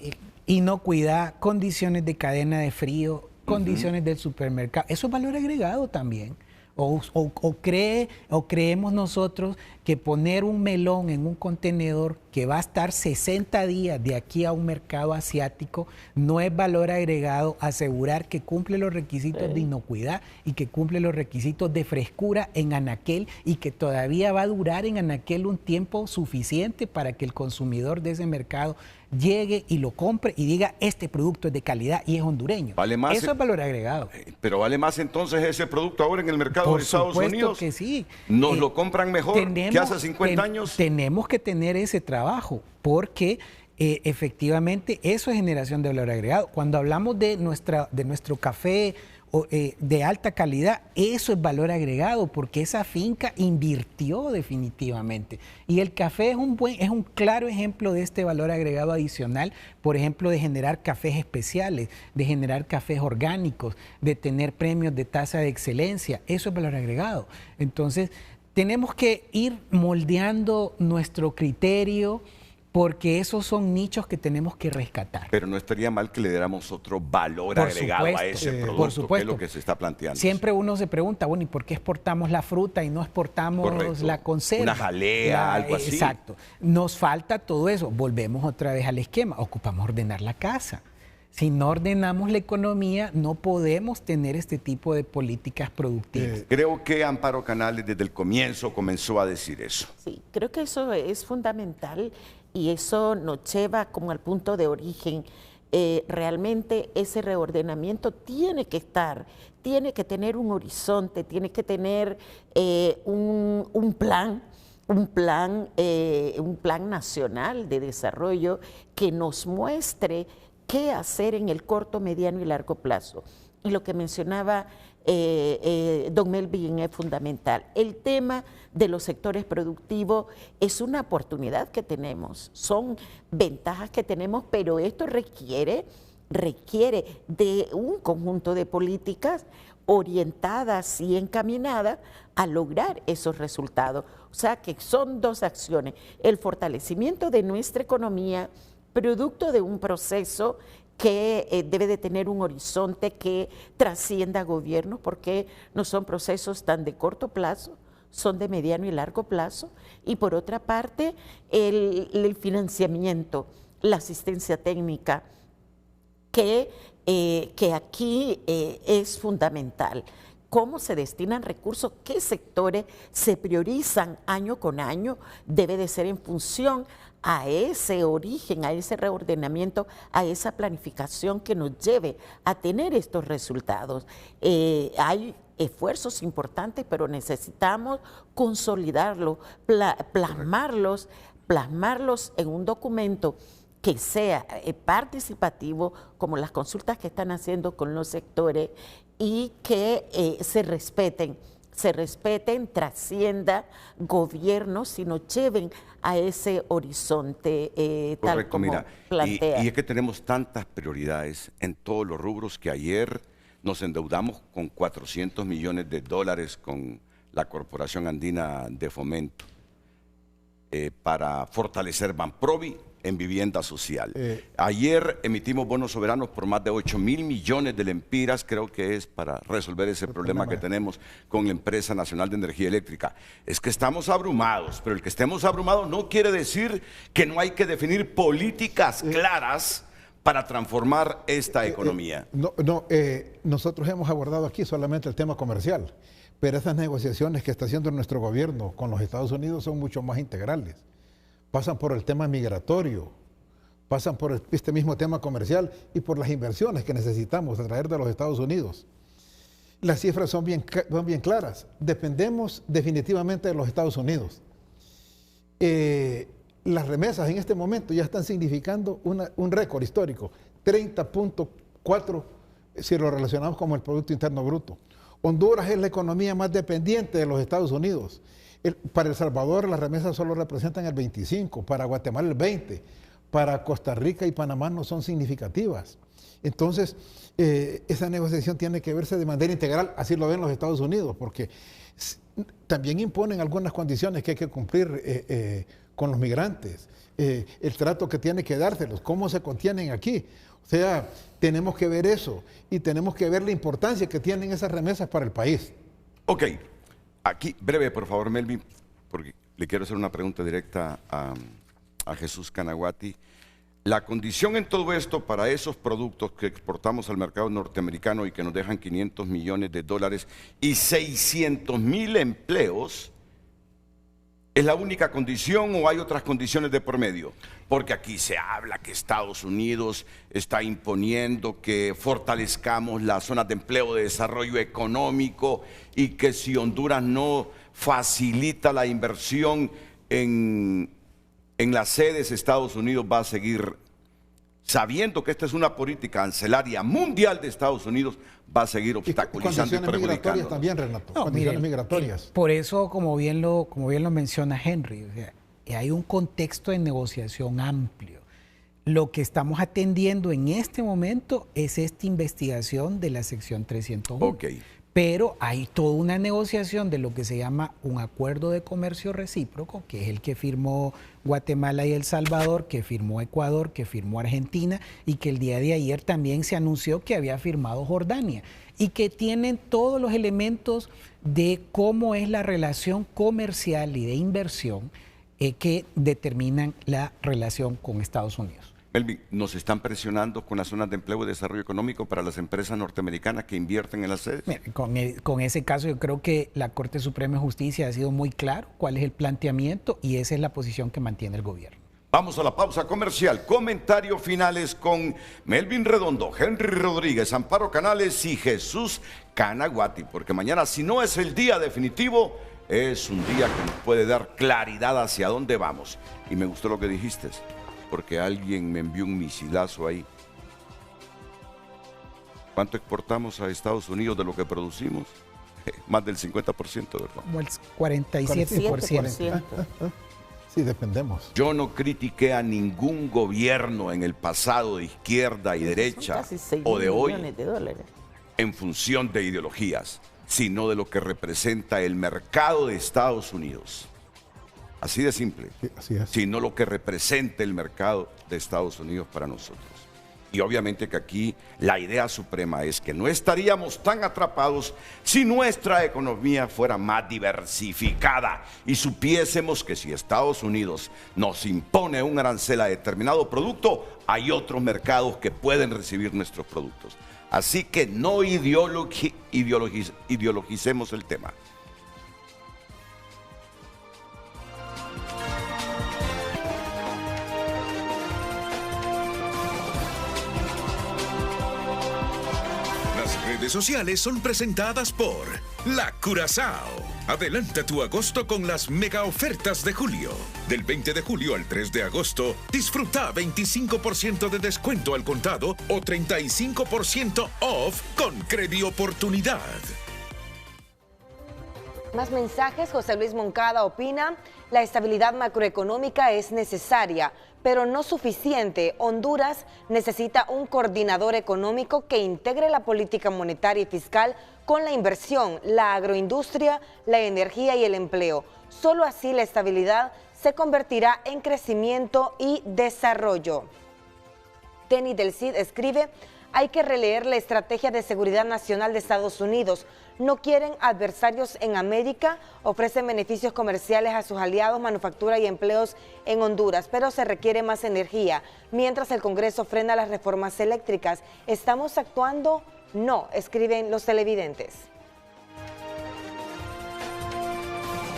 Inocuidad, condiciones de cadena de frío, condiciones del supermercado. Eso es valor agregado también. O creemos nosotros que poner un melón en un contenedor que va a estar 60 días de aquí a un mercado asiático no es valor agregado asegurar que cumple los requisitos de inocuidad y que cumple los requisitos de frescura en anaquel y que todavía va a durar en anaquel un tiempo suficiente para que el consumidor de ese mercado llegue y lo compre y diga este producto es de calidad y es hondureño. Vale más. Eso es valor agregado. Pero vale más entonces ese producto ahora en el mercado de Estados Unidos. Que sí. Nos lo compran mejor que hace 50 años. Tenemos que tener ese trabajo porque efectivamente eso es generación de valor agregado. Cuando hablamos de nuestro café de alta calidad, eso es valor agregado porque esa finca invirtió definitivamente. Y el café es un claro ejemplo de este valor agregado adicional, por ejemplo, de generar cafés especiales, de generar cafés orgánicos, de tener premios de tasa de excelencia. Eso es valor agregado. Entonces, tenemos que ir moldeando nuestro criterio porque esos son nichos que tenemos que rescatar. Pero no estaría mal que le diéramos otro valor Por agregado supuesto, a ese producto, por que supuesto. es lo que se está planteando. Siempre uno se pregunta, bueno, ¿y por qué exportamos la fruta y no exportamos Correcto. la conserva? Una jalea, algo así. Exacto. Nos falta todo eso. Volvemos otra vez al esquema. Ocupamos ordenar la casa. Si no ordenamos la economía, no podemos tener este tipo de políticas productivas. Creo que Amparo Canales desde el comienzo comenzó a decir eso. Sí, creo que eso es fundamental y eso nos lleva como al punto de origen. Realmente ese reordenamiento tiene que estar, tiene que tener un horizonte, tiene que tener un plan nacional de desarrollo que nos muestre qué hacer en el corto, mediano y largo plazo. Y lo que mencionaba don Melvin es fundamental. El tema de los sectores productivos es una oportunidad que tenemos, son ventajas que tenemos, pero esto requiere de un conjunto de políticas orientadas y encaminadas a lograr esos resultados. O sea que son dos acciones, el fortalecimiento de nuestra economía, producto de un proceso que debe de tener un horizonte que trascienda gobiernos, porque no son procesos tan de corto plazo, son de mediano y largo plazo. Y por otra parte, el financiamiento, la asistencia técnica, que aquí es fundamental. Cómo se destinan recursos, qué sectores se priorizan año con año, debe de ser en función a ese origen, a ese reordenamiento, a esa planificación que nos lleve a tener estos resultados. Hay esfuerzos importantes, pero necesitamos consolidarlos, plasmarlos en un documento que sea participativo, como las consultas que están haciendo con los sectores, y que se respeten, trascienda gobiernos y nos lleven a ese horizonte tal como mira, plantea. Y es que tenemos tantas prioridades en todos los rubros que ayer nos endeudamos con $400 millones con la Corporación Andina de Fomento para fortalecer Banprovi en vivienda social. Ayer emitimos bonos soberanos por más de 8.000 millones de lempiras, creo que es para resolver ese problema que tenemos con la Empresa Nacional de Energía Eléctrica. Es que estamos abrumados, pero el que estemos abrumados no quiere decir que no hay que definir políticas claras para transformar esta economía. Nosotros hemos abordado aquí solamente el tema comercial, pero esas negociaciones que está haciendo nuestro gobierno con los Estados Unidos son mucho más integrales. Pasan por el tema migratorio, pasan por este mismo tema comercial y por las inversiones que necesitamos atraer de los Estados Unidos. Las cifras son bien claras. Dependemos definitivamente de los Estados Unidos. Las remesas en este momento ya están significando un récord histórico, 30.4 si lo relacionamos con el Producto Interno Bruto. Honduras es la economía más dependiente de los Estados Unidos. Para El Salvador las remesas solo representan el 25%, para Guatemala el 20%, para Costa Rica y Panamá no son significativas. Entonces, esa negociación tiene que verse de manera integral, así lo ven los Estados Unidos, porque también imponen algunas condiciones que hay que cumplir con los migrantes, el trato que tiene que dárselos, cómo se contienen aquí. O sea, tenemos que ver eso y tenemos que ver la importancia que tienen esas remesas para el país. Ok. Aquí, breve, por favor, Melvin, porque le quiero hacer una pregunta directa a Jesús Canaguati. La condición en todo esto para esos productos que exportamos al mercado norteamericano y que nos dejan $500 millones y 600,000 empleos, ¿es la única condición o hay otras condiciones de por medio? Porque aquí se habla que Estados Unidos está imponiendo que fortalezcamos las zonas de empleo, de desarrollo económico, y que si Honduras no facilita la inversión en las sedes, Estados Unidos va a seguir, sabiendo que esta es una política ancelaria mundial de Estados Unidos, va a seguir obstaculizando y perjudicando. También, Renato, No, condiciones miren, migratorias. Por eso, como bien lo menciona Henry, o sea, hay un contexto de negociación amplio. Lo que estamos atendiendo en este momento es esta investigación de la sección 301. Ok. pero hay toda una negociación de lo que se llama un acuerdo de comercio recíproco, que es el que firmó Guatemala y El Salvador, que firmó Ecuador, que firmó Argentina y que el día de ayer también se anunció que había firmado Jordania y que tienen todos los elementos de cómo es la relación comercial y de inversión que determinan la relación con Estados Unidos. Melvin, nos están presionando con las zonas de empleo y desarrollo económico para las empresas norteamericanas que invierten en las sedes. Mira, con ese caso yo creo que la Corte Suprema de Justicia ha sido muy claro cuál es el planteamiento y esa es la posición que mantiene el gobierno. Vamos a la pausa comercial. Comentarios finales con Melvin Redondo, Henry Rodríguez, Amparo Canales y Jesús Canaguati, porque mañana, si no es el día definitivo, es un día que nos puede dar claridad hacia dónde vamos. Y me gustó lo que dijiste, porque alguien me envió un misilazo ahí. ¿Cuánto exportamos a Estados Unidos de lo que producimos? Más del 50%, ¿verdad? Como el 47%. Sí, dependemos. Yo no critiqué a ningún gobierno en el pasado de izquierda y derecha o de hoy en función de ideologías, sino de lo que representa el mercado de Estados Unidos. Así de simple. Sí, así es. Sino lo que representa el mercado de Estados Unidos para nosotros. Y obviamente que aquí la idea suprema es que no estaríamos tan atrapados si nuestra economía fuera más diversificada y supiésemos que si Estados Unidos nos impone un arancel a determinado producto, hay otros mercados que pueden recibir nuestros productos. Así que no ideologicemos el tema. Redes sociales son presentadas por La Curazao. Adelanta tu agosto con las mega ofertas de julio. Del 20 de julio al 3 de agosto, disfruta 25% de descuento al contado o 35% off con Credioportunidad. Más mensajes. José Luis Moncada opina: la estabilidad macroeconómica es necesaria, pero no suficiente. Honduras necesita un coordinador económico que integre la política monetaria y fiscal con la inversión, la agroindustria, la energía y el empleo. Solo así la estabilidad se convertirá en crecimiento y desarrollo. Tenny del Cid escribe: hay que releer la estrategia de seguridad nacional de Estados Unidos. No quieren adversarios en América, ofrecen beneficios comerciales a sus aliados, manufactura y empleos en Honduras, pero se requiere más energía. Mientras el Congreso frena las reformas eléctricas, ¿estamos actuando? No, escriben los televidentes.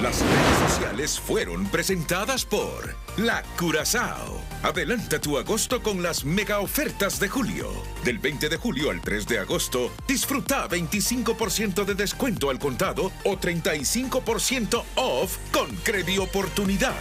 Las redes sociales fueron presentadas por La Curazao. Adelanta tu agosto con las mega ofertas de julio. Del 20 de julio al 3 de agosto, disfruta 25% de descuento al contado o 35% off con Credioportunidad.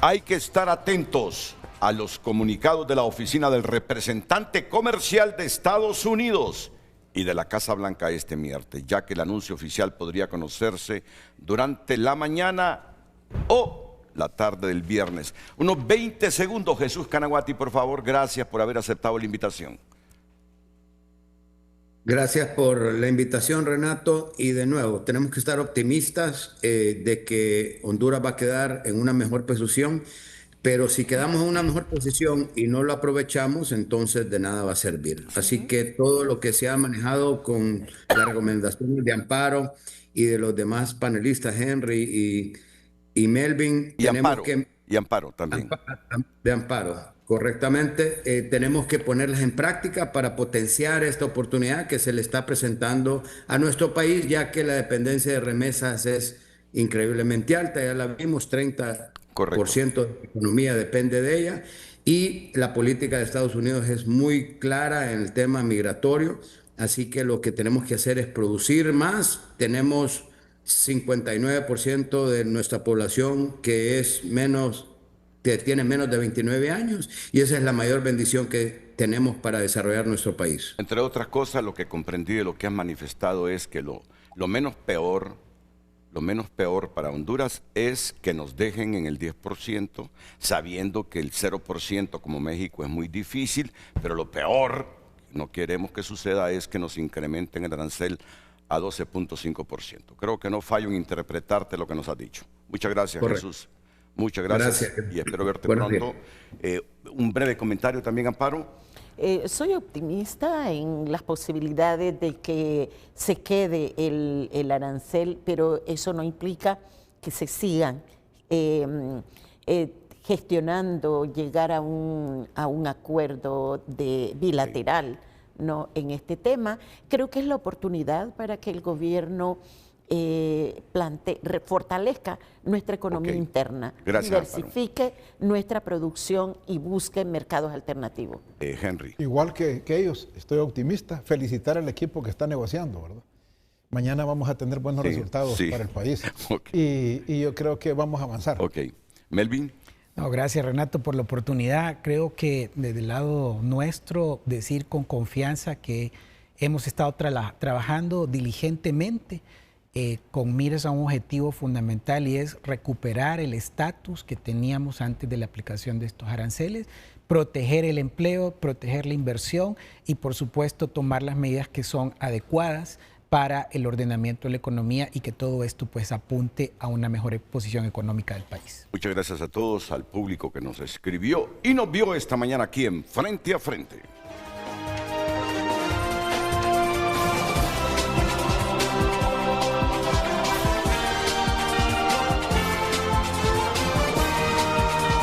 Hay que estar atentos a los comunicados de la oficina del representante comercial de Estados Unidos y de la Casa Blanca este miércoles, ya que el anuncio oficial podría conocerse durante la mañana o la tarde del viernes. Unos 20 segundos, Jesús Canaguati, por favor. Gracias por haber aceptado la invitación. Gracias por la invitación, Renato. Y de nuevo, tenemos que estar optimistas de que Honduras va a quedar en una mejor posición, pero si quedamos en una mejor posición y no lo aprovechamos, entonces de nada va a servir. Así que todo lo que se ha manejado con las recomendaciones de Amparo y de los demás panelistas, Henry y Melvin, y Amparo también. De Amparo. Correctamente, tenemos que ponerlas en práctica para potenciar esta oportunidad que se le está presentando a nuestro país, ya que la dependencia de remesas es increíblemente alta, ya la vimos, 30% de la economía depende de ella, y la política de Estados Unidos es muy clara en el tema migratorio, así que lo que tenemos que hacer es producir más. Tenemos 59% de nuestra población que tiene menos de 29 años, y esa es la mayor bendición que tenemos para desarrollar nuestro país. Entre otras cosas, lo que comprendí de lo que han manifestado es que Lo menos peor para Honduras es que nos dejen en el 10%, sabiendo que el 0% como México es muy difícil, pero lo peor, no queremos que suceda, es que nos incrementen el arancel a 12.5%. Creo que no fallo en interpretarte lo que nos has dicho. Muchas gracias, correcto, Jesús. Muchas gracias. Y espero verte pronto. Un breve comentario también, Amparo. Soy optimista en las posibilidades de que se quede el arancel, pero eso no implica que se sigan gestionando, llegar a un acuerdo bilateral, ¿no?, en este tema. Creo que es la oportunidad para que el gobierno fortalezca nuestra economía interna, diversifique nuestra producción y busque mercados alternativos. Henry. Igual que ellos, estoy optimista. Felicitar al equipo que está negociando, ¿verdad? Mañana vamos a tener buenos resultados para el país. Y yo creo que vamos a avanzar. Melvin. No, gracias, Renato, por la oportunidad. Creo que desde el lado nuestro, decir con confianza que hemos estado trabajando diligentemente con miras a un objetivo fundamental, y es recuperar el estatus que teníamos antes de la aplicación de estos aranceles, proteger el empleo, proteger la inversión y, por supuesto, tomar las medidas que son adecuadas para el ordenamiento de la economía y que todo esto pues apunte a una mejor posición económica del país. Muchas gracias a todos, al público que nos escribió y nos vio esta mañana aquí en Frente a Frente.